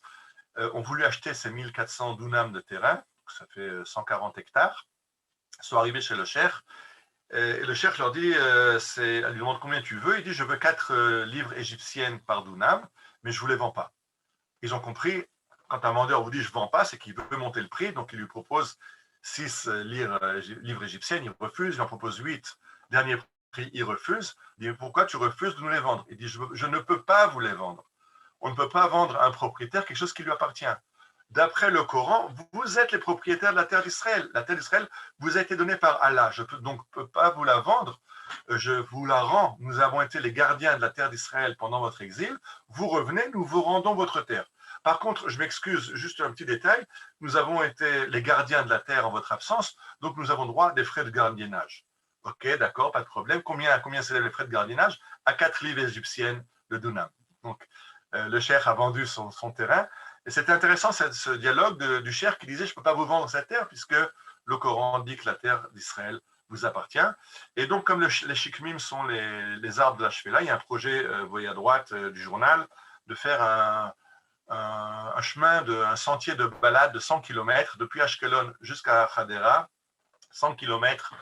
ont voulu acheter ces 1400 dunams de terrain, ça fait 140 hectares. Ils sont arrivés chez le cheikh. Et le cheikh leur dit, il lui demande combien tu veux. Il dit, je veux 4 livres égyptiennes par dunam, mais je ne vous les vends pas. Ils ont compris, quand un vendeur vous dit je ne vends pas, c'est qu'il veut monter le prix, donc il lui propose 6 livres égyptiennes, il refuse, il en propose 8. Dernier prix, il refuse. Il dit, pourquoi tu refuses de nous les vendre? Il dit, je ne peux pas vous les vendre. On ne peut pas vendre à un propriétaire quelque chose qui lui appartient. D'après le Coran, vous êtes les propriétaires de la terre d'Israël. La terre d'Israël vous a été donnée par Allah. Je ne peux pas vous la vendre. Je vous la rends. Nous avons été les gardiens de la terre d'Israël pendant votre exil. Vous revenez, nous vous rendons votre terre. Par contre, je m'excuse, juste un petit détail. Nous avons été les gardiens de la terre en votre absence, donc nous avons droit à des frais de gardiennage. Ok, d'accord, pas de problème. Combien s'élèvent les frais de gardiennage? À 4 livres égyptiennes de dunam. Donc, le cheikh a vendu son terrain. Et c'était intéressant ce dialogue du cheikh qui disait « je ne peux pas vous vendre cette terre puisque le Coran dit que la terre d'Israël vous appartient ». Et donc, comme les shikmim sont les arbres de la Shvela, il y a un projet, vous voyez à droite du journal, de faire un chemin, un sentier de balade de 100 km depuis Ashkelon jusqu'à Hadera, 100 km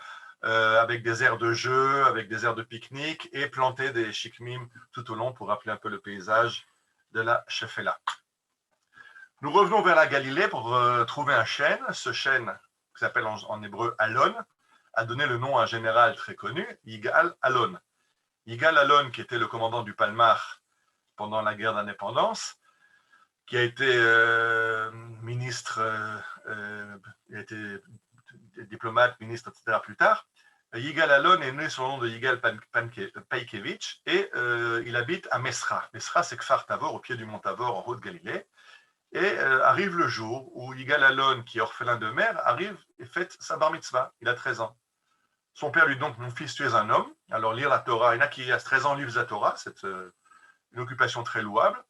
avec des aires de jeu, avec des aires de pique-nique et planter des shikmim tout au long pour rappeler un peu le paysage de la Shefela. Nous revenons vers la Galilée pour trouver un chêne. Ce chêne, qui s'appelle en hébreu Alon, a donné le nom à un général très connu, Yigal Alon. Yigal Alon, qui était le commandant du Palmar pendant la guerre d'indépendance, qui a été ministre, il a été diplomate, ministre, etc. plus tard. Yigal Alon est né sous le nom de Yigal Paikevitch et il habite à Mesra. Mesra, c'est Kfar Tavor, au pied du mont Tavor, en Haute-Galilée. Et arrive le jour où Yigal Alon, qui est orphelin de mère, arrive et fête sa bar mitzvah. Il a 13 ans. Son père lui dit donc, mon fils, tu es un homme. Alors lire la Torah, il y en a qui à 13 ans lisent la Torah, c'est une occupation très louable.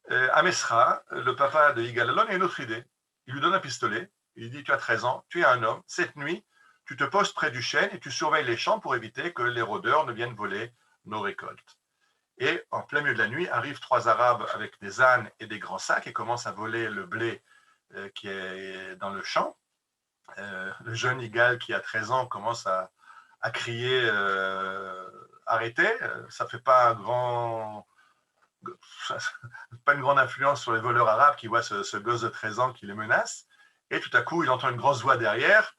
À Mesra, le papa de Yigal Alon a une autre idée. Il lui donne un pistolet. Il lui dit, tu as 13 ans, tu es un homme. Cette nuit, tu te postes près du chêne et tu surveilles les champs pour éviter que les rôdeurs ne viennent voler nos récoltes. Et en plein milieu de la nuit, arrivent 3 Arabes avec des ânes et des grands sacs et commencent à voler le blé qui est dans le champ. Le jeune Yigal qui a 13 ans commence à crier arrêtez, ça ne fait pas une grande influence sur les voleurs arabes qui voient ce gosse de 13 ans qui les menace. Et tout à coup, il entend une grosse voix derrière,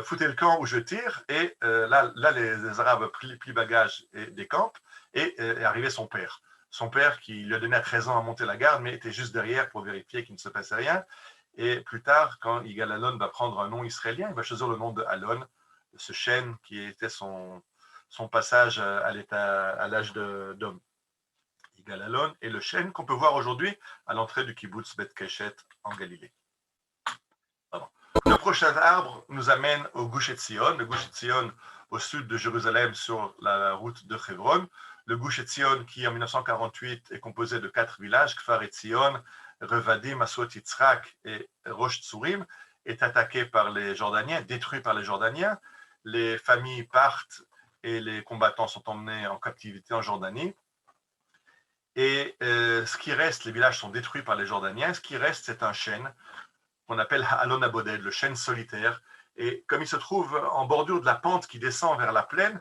foutez le camp où je tire. Et là, les Arabes plient bagages et décampent. Et est arrivé son père. Son père qui lui a donné à 13 ans à monter la garde, mais était juste derrière pour vérifier qu'il ne se passait rien. Et plus tard, quand Yigal Alon va prendre un nom israélien, il va choisir le nom de Alon, ce chêne qui était son passage à l'âge d'homme. Yigal Alon est le chêne qu'on peut voir aujourd'hui à l'entrée du kibbutz Bet Keshet en Galilée. Pardon. Le prochain arbre nous amène au Gush Etzion, le Gush Etzion au sud de Jérusalem sur la route de Hebron. Le Gush Etzion qui en 1948 est composé de 4 villages, Kfar Etzion, Revadim, Asot Yitzhak et Rosh Tzurim, est attaqué par les Jordaniens, détruit par les Jordaniens. Les familles partent et les combattants sont emmenés en captivité en Jordanie. Et ce qui reste, les villages sont détruits par les Jordaniens, ce qui reste, c'est un chêne qu'on appelle Alon Aboded, le chêne solitaire. Et comme il se trouve en bordure de la pente qui descend vers la plaine,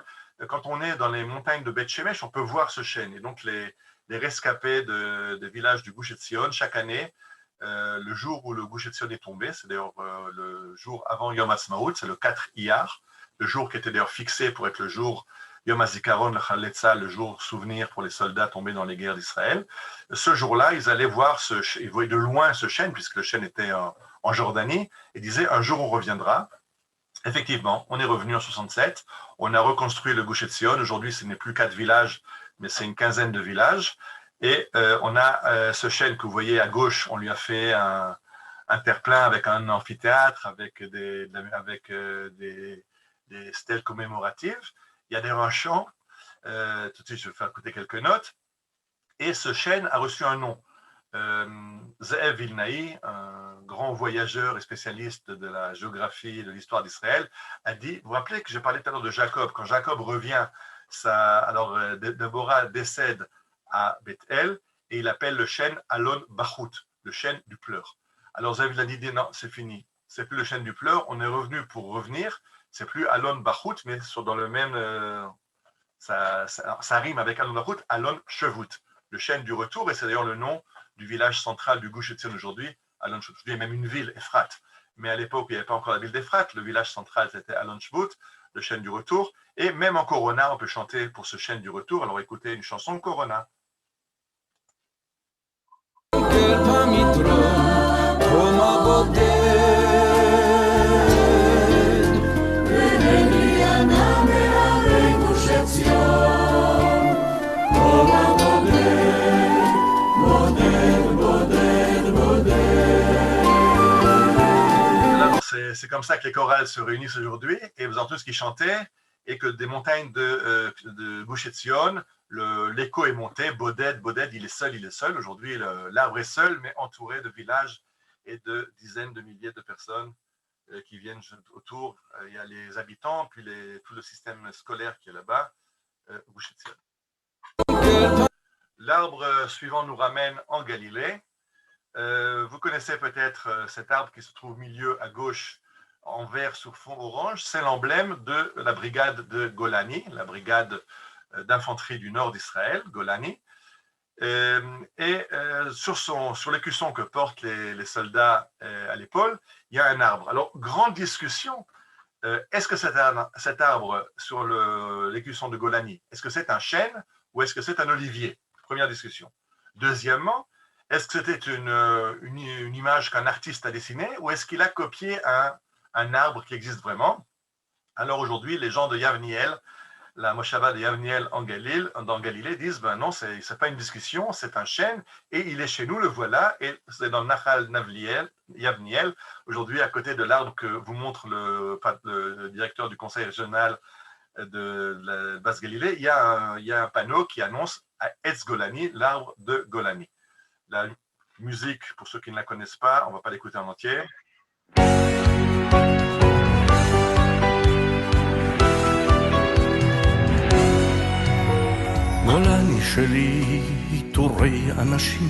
quand on est dans les montagnes de Beth Shemesh, on peut voir ce chêne. Et donc les rescapés des villages du Gush Etzion, chaque année, le jour où le Gush Etzion est tombé, c'est d'ailleurs le jour avant Yom Ha'atzmaut, c'est le 4 Iyar, le jour qui était d'ailleurs fixé pour être le jour Yom HaZikaron, le Chaletza, le jour souvenir pour les soldats tombés dans les guerres d'Israël. Ce jour-là, ils allaient voir ils voyaient de loin ce chêne, puisque le chêne était en Jordanie, et disaient un jour on reviendra. Effectivement, on est revenu en 67, on a reconstruit le Gush Etzion. Aujourd'hui, ce n'est plus 4 villages, mais c'est une quinzaine de villages. Et on a ce chêne que vous voyez à gauche, on lui a fait un terre-plein avec un amphithéâtre, avec des stèles commémoratives. Il y a d'ailleurs un chant, tout de suite je vais faire écouter quelques notes. Et ce chêne a reçu un nom. Ze'ev Vilnaï, un grand voyageur et spécialiste de la géographie et de l'histoire d'Israël, a dit, vous vous rappelez que j'ai parlé tout à l'heure de Jacob, quand Jacob revient, alors Déborah décède à Bethel et il appelle le chêne Alon Bachut, le chêne du pleur. Alors Ze'ev Vilnaï dit non, c'est fini, c'est plus le chêne du pleur, on est revenu pour revenir, c'est plus Alon Bachut, mais dans le même, ça rime avec Alon Bachut, Alon Shevut, le chêne du retour, et c'est d'ailleurs le nom du village central du Gush Etzion aujourd'hui, Alon Shevut. Il y a même une ville, Ephrat. Mais à l'époque, il n'y avait pas encore la ville d'Ephrat. Le village central, c'était Alon Shevut, le chêne du retour. Et même en Corona, on peut chanter pour ce chêne du retour. Alors écoutez une chanson Corona. C'est comme ça que les chorales se réunissent aujourd'hui, et vous entendez ce qu'ils chantaient, et que des montagnes de Gush Etzion, l'écho est monté, Boded, il est seul. Aujourd'hui, l'arbre est seul, mais entouré de villages et de dizaines de milliers de personnes qui viennent autour. Il y a les habitants, puis tout le système scolaire qui est là-bas, Gush Etzion. L'arbre suivant nous ramène en Galilée. Vous connaissez peut-être cet arbre qui se trouve au milieu à gauche en vert sur fond orange. C'est l'emblème de la brigade de Golani, la brigade d'infanterie du nord d'Israël, Golani. Sur l'écusson que portent les soldats à l'épaule, il y a un arbre. Alors, grande discussion. Est-ce que cet arbre sur l'écusson de Golani, est-ce que c'est un chêne ou est-ce que c'est un olivier? Première discussion. Deuxièmement, est-ce que c'était une image qu'un artiste a dessinée ou est-ce qu'il a copié un arbre qui existe vraiment? Alors aujourd'hui, les gens de Yavniel, la Moshava de Yavniel dans Galilée disent ben non, ce n'est pas une discussion, c'est un chêne et il est chez nous, le voilà, et c'est dans le Nachal Yavniel, aujourd'hui à côté de l'arbre que vous montre le directeur du conseil régional de la Basse Galilée, il y a un panneau qui annonce à Etz Golani, l'arbre de Golani. La musique, pour ceux qui ne la connaissent pas, on ne va pas l'écouter en entier. גולני שלי, עיטורי אנשים,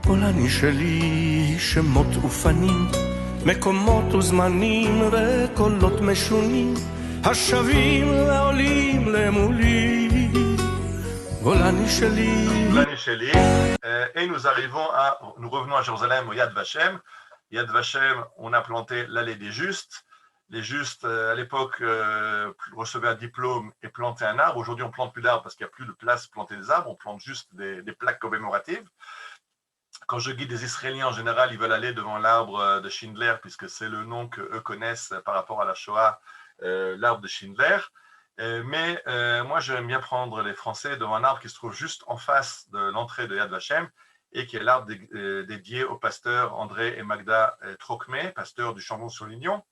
גולני שלי, שמות ופנים, מקומות וזמנים וקולות משונים, השבים ועולים למולי. גולני שלי. Et nous revenons à Jérusalem au Yad Vashem. Yad Vashem, on a planté l'allée des Justes. Les Justes, à l'époque, recevaient un diplôme et plantaient un arbre. Aujourd'hui, on ne plante plus d'arbres parce qu'il n'y a plus de place pour planter des arbres. On plante juste des plaques commémoratives. Quand je guide des Israéliens, en général, ils veulent aller devant l'arbre de Schindler, puisque c'est le nom qu'eux connaissent par rapport à la Shoah, l'arbre de Schindler. Mais moi, j'aime bien prendre les Français devant un arbre qui se trouve juste en face de l'entrée de Yad Vashem et qui est l'arbre dédié au pasteur André et Magda Trocmé, pasteur du Chambon-sur-Lignon.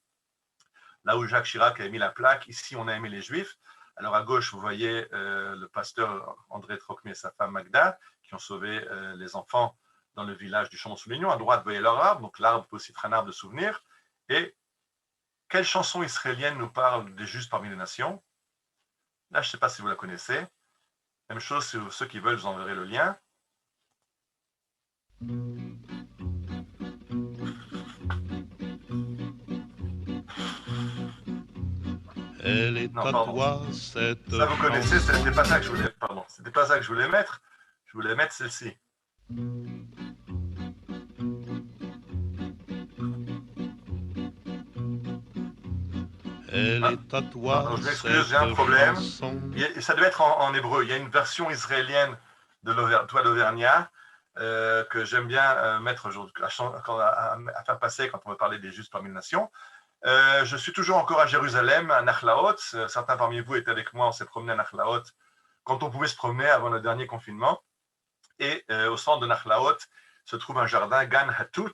Là où Jacques Chirac a mis la plaque, ici on a aimé les Juifs. Alors à gauche, vous voyez le pasteur André Trocmé et sa femme Magda, qui ont sauvé les enfants dans le village du Chambon-sur-Lignon. À droite, vous voyez leur arbre, donc l'arbre peut aussi être un arbre de souvenir. Et quelle chanson israélienne nous parle des Justes parmi les nations? Là, je ne sais pas si vous la connaissez. Même chose, si ceux qui veulent, je vous enverrai le lien. Non, pardon. Ça, vous connaissez, c'était pas ça que je voulais. Pardon, c'était pas ça que je voulais mettre. Je voulais mettre celle-ci. Je m'excuse, j'ai un problème. Ça devait être en hébreu. Il y a une version israélienne de Toile d'Auvergnat que j'aime bien mettre à faire passer quand on veut parler des Justes parmi les nations. Je suis toujours encore à Jérusalem, à Nachlaot. Certains parmi vous étaient avec moi, on s'est promené à Nachlaot quand on pouvait se promener avant le dernier confinement. Et au centre de Nachlaot se trouve un jardin, Gan Hatout,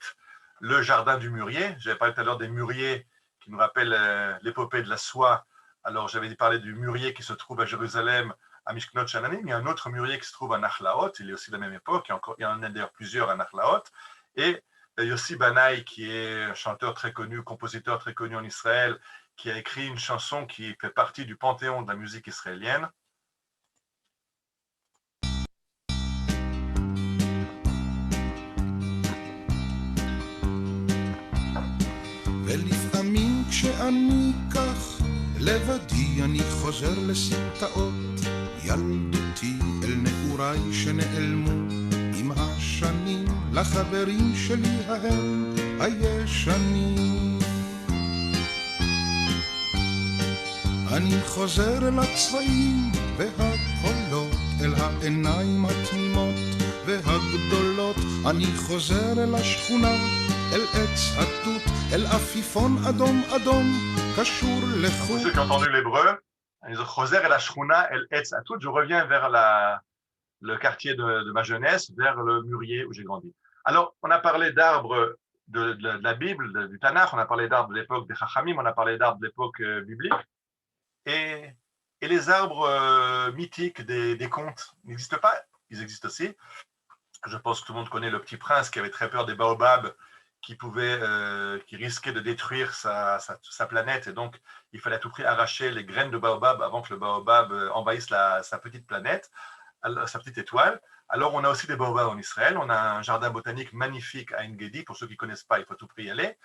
le jardin du mûrier. J'avais parlé tout à l'heure des mûriers qui nous rappellent l'épopée de la soie. Alors j'avais parlé du mûrier qui se trouve à Jérusalem, à Mishknot Shananim. Il y a un autre mûrier qui se trouve à Nachlaot, il est aussi de la même époque, il y en a d'ailleurs plusieurs à Nachlaot. Et Yossi Banaï, qui est un chanteur très connu, compositeur très connu en Israël, qui a écrit une chanson qui fait partie du panthéon de la musique israélienne. ולפעמים כשאני כך לבדי אני חוזר לסמטאות ילדותי אל נעוריי שנעלמו עם השנים לחברים שלי ההם הישנים אני חוזר אל הצבעים והקולות אל העיניים התמימות והגדולות אני חוזר אל השכונה אל עץ התות אל עפיפון אדום אדום קשור לחוט. Pour ceux qui ont entendu l'hébreu, je reviens vers le quartier de ma jeunesse, vers le mûrier où j'ai grandi. Alors, on a parlé d'arbres de la Bible, du Tanakh, on a parlé d'arbres de l'époque des Chachamim, on a parlé d'arbres de l'époque biblique. Et les arbres mythiques des contes n'existent pas, ils existent aussi. Je pense que tout le monde connaît le Petit Prince qui avait très peur des baobabs, qui risquait de détruire sa planète, et donc il fallait à tout prix arracher les graines de baobab avant que le baobab envahisse sa petite planète. sa petite étoile. Alors, on a aussi des baobabs en Israël. On a un jardin botanique magnifique à En-Gedi. Pour ceux qui ne connaissent pas, il faut tout prix y aller.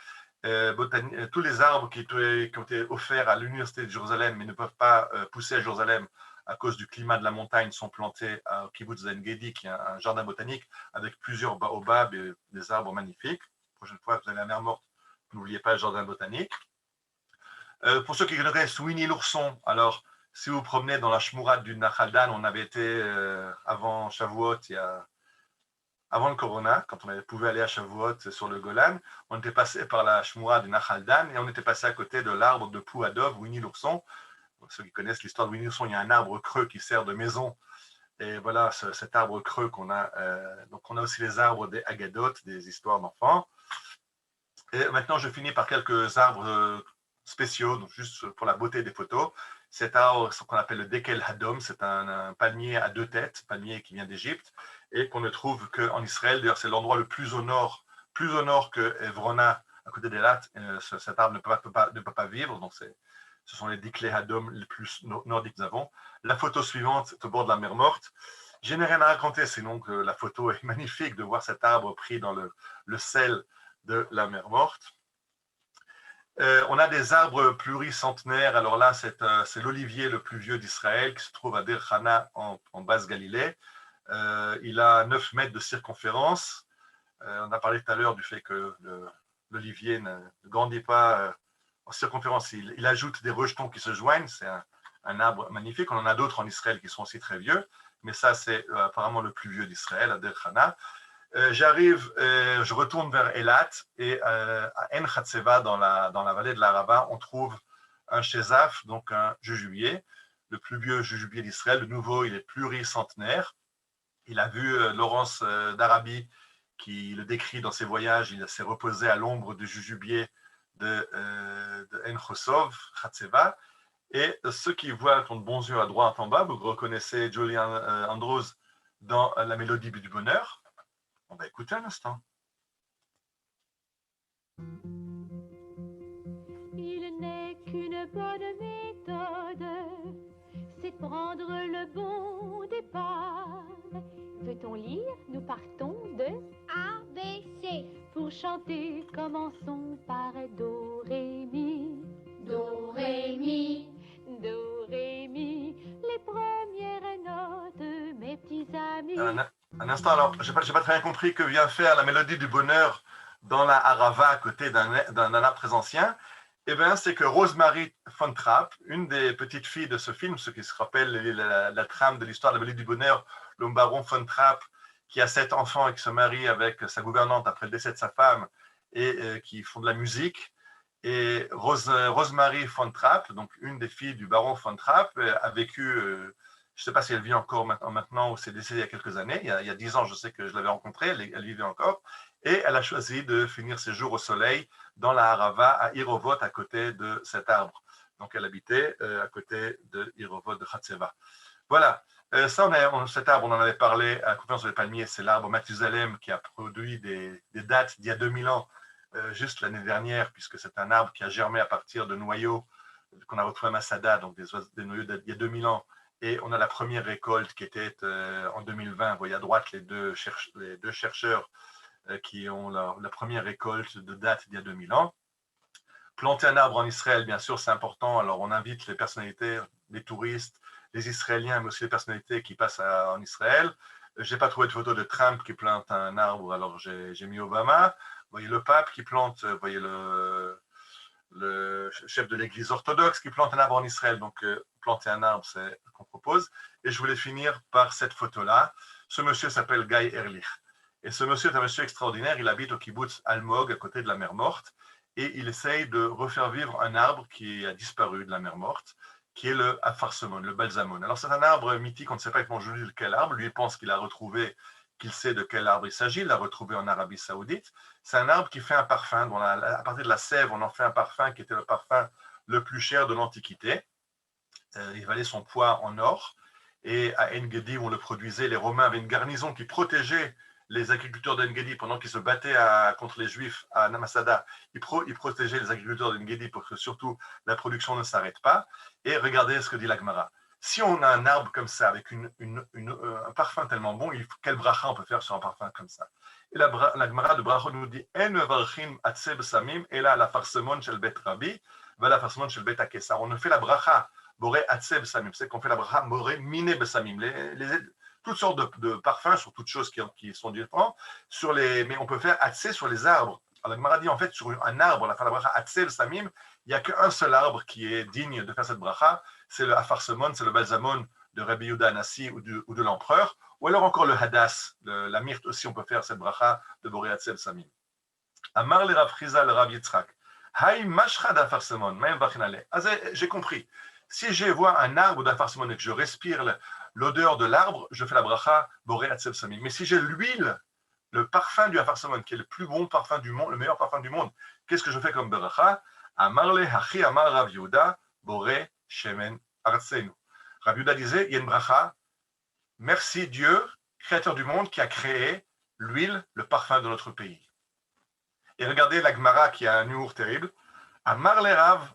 Tous les arbres qui ont été offerts à l'Université de Jérusalem, mais ne peuvent pas pousser à Jérusalem à cause du climat de la montagne, sont plantés à Kibbutz En-Gedi, qui est un jardin botanique avec plusieurs baobabs et des arbres magnifiques. La prochaine fois que vous allez à la mer Morte, n'oubliez pas le jardin botanique. Pour ceux qui connaissent Winnie l'ourson, alors si vous promenez dans la Shmourat du Nahal Dan, on avait été avant Shavuot, avant le Corona, quand on pouvait aller à Shavuot sur le Golan, on était passé par la Shmourat du Nahal Dan et on était passé à côté de l'arbre de Pouadov, Winnie l'ourson. Pour ceux qui connaissent l'histoire de Winnie l'ourson, il y a un arbre creux qui sert de maison. Et voilà, cet arbre creux qu'on a. Donc on a aussi les arbres des Agadot, des histoires d'enfants. Et maintenant, je finis par quelques arbres spéciaux, donc juste pour la beauté des photos. Cet arbre, ce qu'on appelle le Dekel Hadom, c'est un palmier à 2 têtes, palmier qui vient d'Égypte, et qu'on ne trouve qu'en Israël. D'ailleurs, c'est l'endroit le plus au nord que Evrona, à côté d'Elat. Cet arbre ne peut pas vivre, donc ce sont les Dekel Hadom les plus nordiques que nous avons. La photo suivante est au bord de la mer Morte. Je n'ai rien à raconter, sinon que la photo est magnifique de voir cet arbre pris dans le sel de la mer Morte. On a des arbres pluricentenaires. Alors là, c'est l'olivier le plus vieux d'Israël qui se trouve à Der Hana en Basse-Galilée. Il a 9 mètres de circonférence. On a parlé tout à l'heure du fait que l'olivier ne grandit pas en circonférence. Il ajoute des rejetons qui se joignent. C'est un arbre magnifique. On en a d'autres en Israël qui sont aussi très vieux. Mais ça, c'est apparemment le plus vieux d'Israël, à Der Hana. Je retourne vers Elat et à En Hatzeva, dans la vallée de l'Arava, on trouve un chésaf, donc un jujubier, le plus vieux jujubier d'Israël. De nouveau, il est pluricentenaire. Il a vu Laurence d'Arabie qui le décrit dans ses voyages. Il s'est reposé à l'ombre du jujubier de En Chosov, Hatzeva. Et ceux qui voient ton bons yeux à droite en bas, vous reconnaissez Julian Andrews dans La Mélodie du bonheur. On va écouter un instant. Il n'est qu'une bonne méthode, c'est de prendre le bon départ. Veut-on lire? Nous partons de A, B, C. Pour chanter, commençons par Do, Ré, Mi. Do, Ré, Mi. Do, Ré, Mi. Les premières notes, mes petits amis. Un instant, alors, je n'ai pas très bien compris que vient faire La Mélodie du bonheur dans la Arava à côté d'un arbre très ancien. Eh bien, c'est que Rosemary von Trapp, une des petites filles de ce film, ceux qui se rappellent la trame de l'histoire de La Mélodie du bonheur, le baron von Trapp, qui a 7 enfants et qui se marie avec sa gouvernante après le décès de sa femme et qui font de la musique. Et Rosemary von Trapp, donc une des filles du baron von Trapp, a vécu... je ne sais pas si elle vit encore maintenant ou s'est décédée il y a quelques années. Il y a 10 ans, je sais que je l'avais rencontrée, elle vivait encore. Et elle a choisi de finir ses jours au soleil dans la Harava, à Irovot, à côté de cet arbre. Donc, elle habitait à côté de Irovot, de Hatzeva. Voilà. Cet arbre, on en avait parlé à la conférence des palmiers, c'est l'arbre Mathusalem qui a produit des dates d'il y a 2000 ans, juste l'année dernière, puisque c'est un arbre qui a germé à partir de noyaux qu'on a retrouvés à Masada, donc des noyaux d'il y a 2000 ans. Et on a la première récolte qui était en 2020. Vous voyez à droite les deux chercheurs qui ont la première récolte de date d'il y a 2000 ans. Planter un arbre en Israël, bien sûr, c'est important. Alors, on invite les personnalités, les touristes, les Israéliens, mais aussi les personnalités qui passent en Israël. Je n'ai pas trouvé de photo de Trump qui plante un arbre, alors j'ai mis Obama. Vous voyez le pape qui plante, vous voyez le chef de l'église orthodoxe qui plante un arbre en Israël. Donc, planter un arbre, c'est ce qu'on propose. Et je voulais finir par cette photo-là. Ce monsieur s'appelle Guy Ehrlich. Et ce monsieur est un monsieur extraordinaire. Il habite au kibbutz Almog, à côté de la mer Morte. Et il essaye de refaire vivre un arbre qui a disparu de la mer Morte, qui est le Afarsemon, le balsamon. Alors, c'est un arbre mythique. On ne sait pas exactement de quel arbre. Lui, il pense qu'il a retrouvé, qu'il sait de quel arbre il s'agit. Il l'a retrouvé en Arabie Saoudite. C'est un arbre qui fait un parfum. À partir de la sève, on en fait un parfum qui était le parfum le plus cher de l'Antiquité. Il valait son poids en or. Et à En-Gedi, où on le produisait, les Romains avaient une garnison qui protégeait les agriculteurs d'En-Gedi pendant qu'ils se battaient contre les Juifs à Masada. Ils protégeaient les agriculteurs d'En-Gedi pour que surtout la production ne s'arrête pas. Et regardez ce que dit la Gemara. si on a un arbre comme ça, avec un parfum tellement bon, quel bracha on peut faire sur un parfum comme ça? Et la Gemara de Brachot nous dit En mevarchim atzeh b'samim ela la farsemon shel bet Rabbi va la farsemon shel bet Akessa. On ne fait la bracha boré atzeh b'samim, c'est qu'on fait la bracha boré miné b'samim. Toutes sortes de parfums sur toutes choses qui sont différentes, mais on peut faire atzeh sur les arbres. Alors, la Gemara dit en fait sur un arbre, on a fait la bracha atzeh b'samim, il n'y a qu'un seul arbre qui est digne de faire cette bracha, c'est le afarsemon, c'est le balsamon de Rabbi Yehuda Anassi ou de l'empereur, ou alors encore le hadas, la myrte aussi, on peut faire cette bracha de boré atzeh b'samim. Amar le Rav Chizal, le Rav Yitzchak, hay mashcha d'afarsemon, ma'im vachinale. J'ai compris. Si je vois un arbre d'afarsemon et que je respire l'odeur de l'arbre, je fais la bracha boré atzeh b'samim. Mais si j'ai l'huile, le parfum du afarsemon, qui est le plus bon parfum du monde, le meilleur parfum du monde, qu'est-ce que je fais comme bracha? Amar le hachi amar Rav Yehuda, boré shemen artsenu. Rav Yehuda disait, il y a une bracha, merci Dieu, créateur du monde, qui a créé l'huile, le parfum de notre pays. Et regardez la Gemara qui a un humour terrible. Amar le Rav,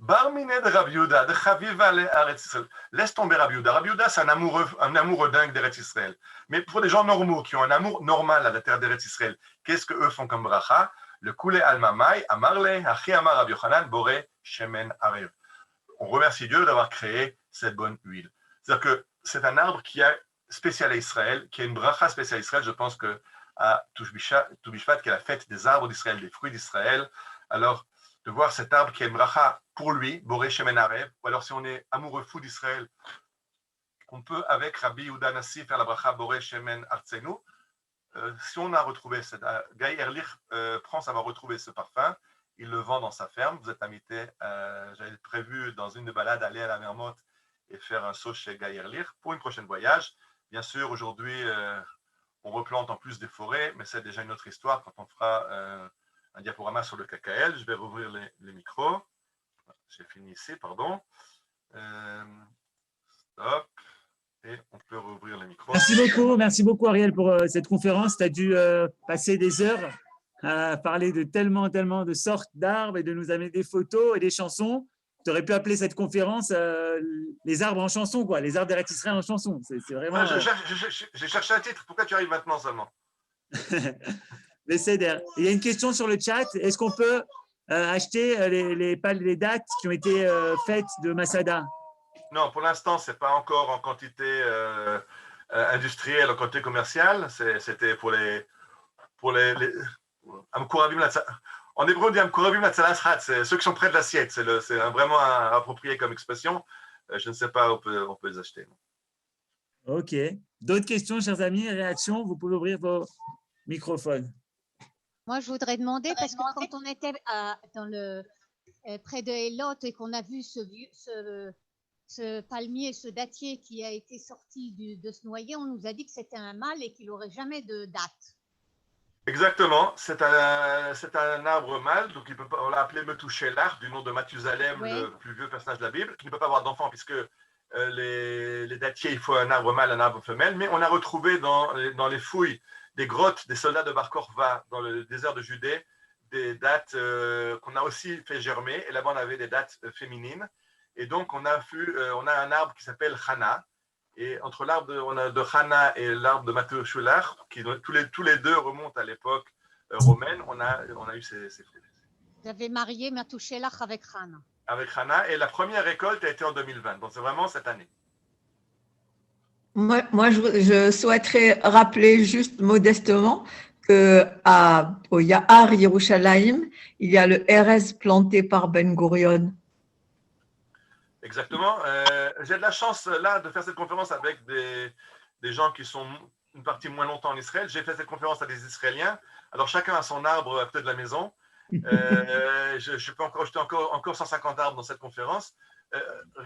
Bar miné de Rav Yehuda, de Chaviva le Aretz Israël. Laisse tomber Rav Yehuda. Rav Yehuda, c'est un amoureux dingue d'Eretz Israël. Mais pour des gens normaux, qui ont un amour normal à la terre d'Eretz Israël, qu'est-ce qu'eux font comme bracha? Le Koulé Almamai, Amarle, Hachi Amar Rav Yochanan, Boré, Shemen Arev. On remercie Dieu d'avoir créé cette bonne huile. C'est-à-dire que c'est un arbre qui est spécial à Israël, qui a une bracha spéciale à Israël. Je pense que à Tou Bishvat, qui est la fête des arbres d'Israël, des fruits d'Israël, alors de voir cet arbre qui a une bracha pour lui, Boré Shemen Arev, ou alors si on est amoureux fou d'Israël, on peut avec Rabbi Yehuda Anassi faire la bracha Boré Shemen Artsenu. Si on a retrouvé, Guy Erlich France avoir retrouvé ce parfum, il le vend dans sa ferme. Vous êtes invité, j'avais prévu dans une des balades aller à la Mermotte et faire un saut chez Guy Erlich pour une prochaine voyage. Bien sûr, aujourd'hui, on replante en plus des forêts, mais c'est déjà une autre histoire quand on fera un diaporama sur le KKL. Je vais rouvrir les micros. J'ai fini ici, pardon. Stop. Et on peut rouvrir les micros. Merci beaucoup Ariel pour cette conférence. Tu as dû passer des heures à parler de tellement de sortes d'arbres et de nous amener des photos et des chansons. Tu aurais pu appeler cette conférence les arbres en chanson, quoi, les arbres d'Eretz Israël en chanson. C'est vraiment. J'ai cherché un titre. Pourquoi tu arrives maintenant seulement? Il y a une question sur le chat. Est-ce qu'on peut acheter les dates qui ont été faites de Masada? Non, pour l'instant, ce n'est pas encore en quantité industrielle, en quantité commerciale. C'était pour les en hébreu, on dit Amkoravim Latzalas, c'est ceux qui sont près de l'assiette. C'est vraiment approprié comme expression. Je ne sais pas où on peut les acheter. OK. D'autres questions, chers amis, réactions? Vous pouvez ouvrir vos microphones. Moi, je voudrais demander, parce que quand on était près de Elot et qu'on a vu ce palmier, ce dattier qui a été sorti de ce noyer, on nous a dit que c'était un mâle et qu'il n'aurait jamais de date. Exactement, c'est un arbre mâle, donc on l'a appelé Metouchelach, du nom de Mathusalem, oui, le plus vieux personnage de la Bible, qui ne peut pas avoir d'enfant puisque les dattiers, il faut un arbre mâle, un arbre femelle, mais on a retrouvé dans les fouilles des grottes des soldats de Bar Korva dans le désert de Judée, des dattes qu'on a aussi fait germer, et là-bas on avait des dattes féminines. Et donc, on a un arbre qui s'appelle Chana. Et entre l'arbre de Chana et l'arbre de Mathushulach, qui tous les deux remontent à l'époque romaine, on a eu ces fruits. Vous avez marié Mathushulach avec Chana. Avec Chana. Et la première récolte a été en 2020. Donc, c'est vraiment cette année. Moi je souhaiterais rappeler juste modestement qu'au Ya'ar Yerushalayim, il y a le Erez planté par Ben Gurion. Exactement. J'ai de la chance là de faire cette conférence avec des gens qui sont une partie moins longtemps en Israël. J'ai fait cette conférence à des Israéliens. Alors chacun a son arbre à côté de la maison. Je peux encore jeter encore 150 arbres dans cette conférence.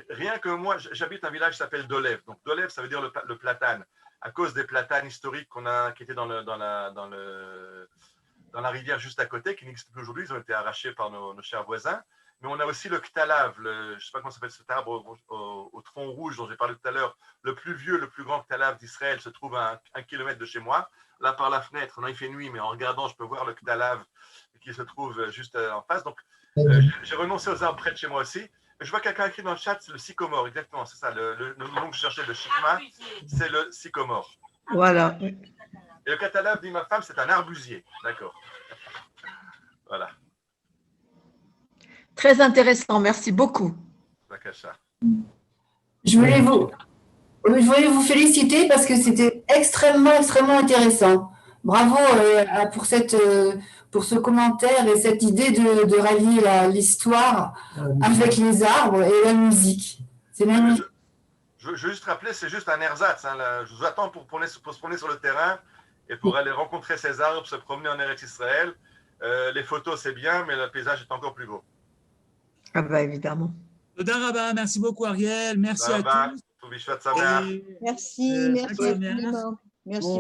Rien que moi, j'habite un village qui s'appelle Dolev. Donc Dolev, ça veut dire le platane. À cause des platanes historiques qui étaient dans la rivière juste à côté, qui n'existent plus aujourd'hui, ils ont été arrachés par nos chers voisins. Mais on a aussi le ktalav, je ne sais pas comment s'appelle cet arbre au tronc rouge dont j'ai parlé tout à l'heure. Le plus vieux, le plus grand ktalav d'Israël se trouve à 1 kilomètre de chez moi. Là, par la fenêtre, non, il fait nuit, mais en regardant, je peux voir le ktalav qui se trouve juste en face. Donc, j'ai renoncé aux arbres près de chez moi aussi. Je vois quelqu'un écrit dans le chat, c'est le sycomore, exactement, c'est ça. Le nom que je cherchais, le chikma, c'est le sycomore. Voilà. Et le catalave, dit ma femme, c'est un arbusier. D'accord. Voilà. Très intéressant, merci beaucoup. Bakacha. Je voulais vous féliciter parce que c'était extrêmement intéressant. Bravo pour ce commentaire et cette idée de rallier l'histoire avec les arbres et la musique. C'est magnifique. Je veux juste rappeler, c'est juste un ersatz. Hein, je vous attends pour se promener sur le terrain et pour aller rencontrer ces arbres, se promener en Eretz Israël. Les photos, c'est bien, mais le paysage est encore plus beau. Ah bah évidemment. Toda Rabba, merci beaucoup Ariel, merci à tous. Merci. Merci. Merci.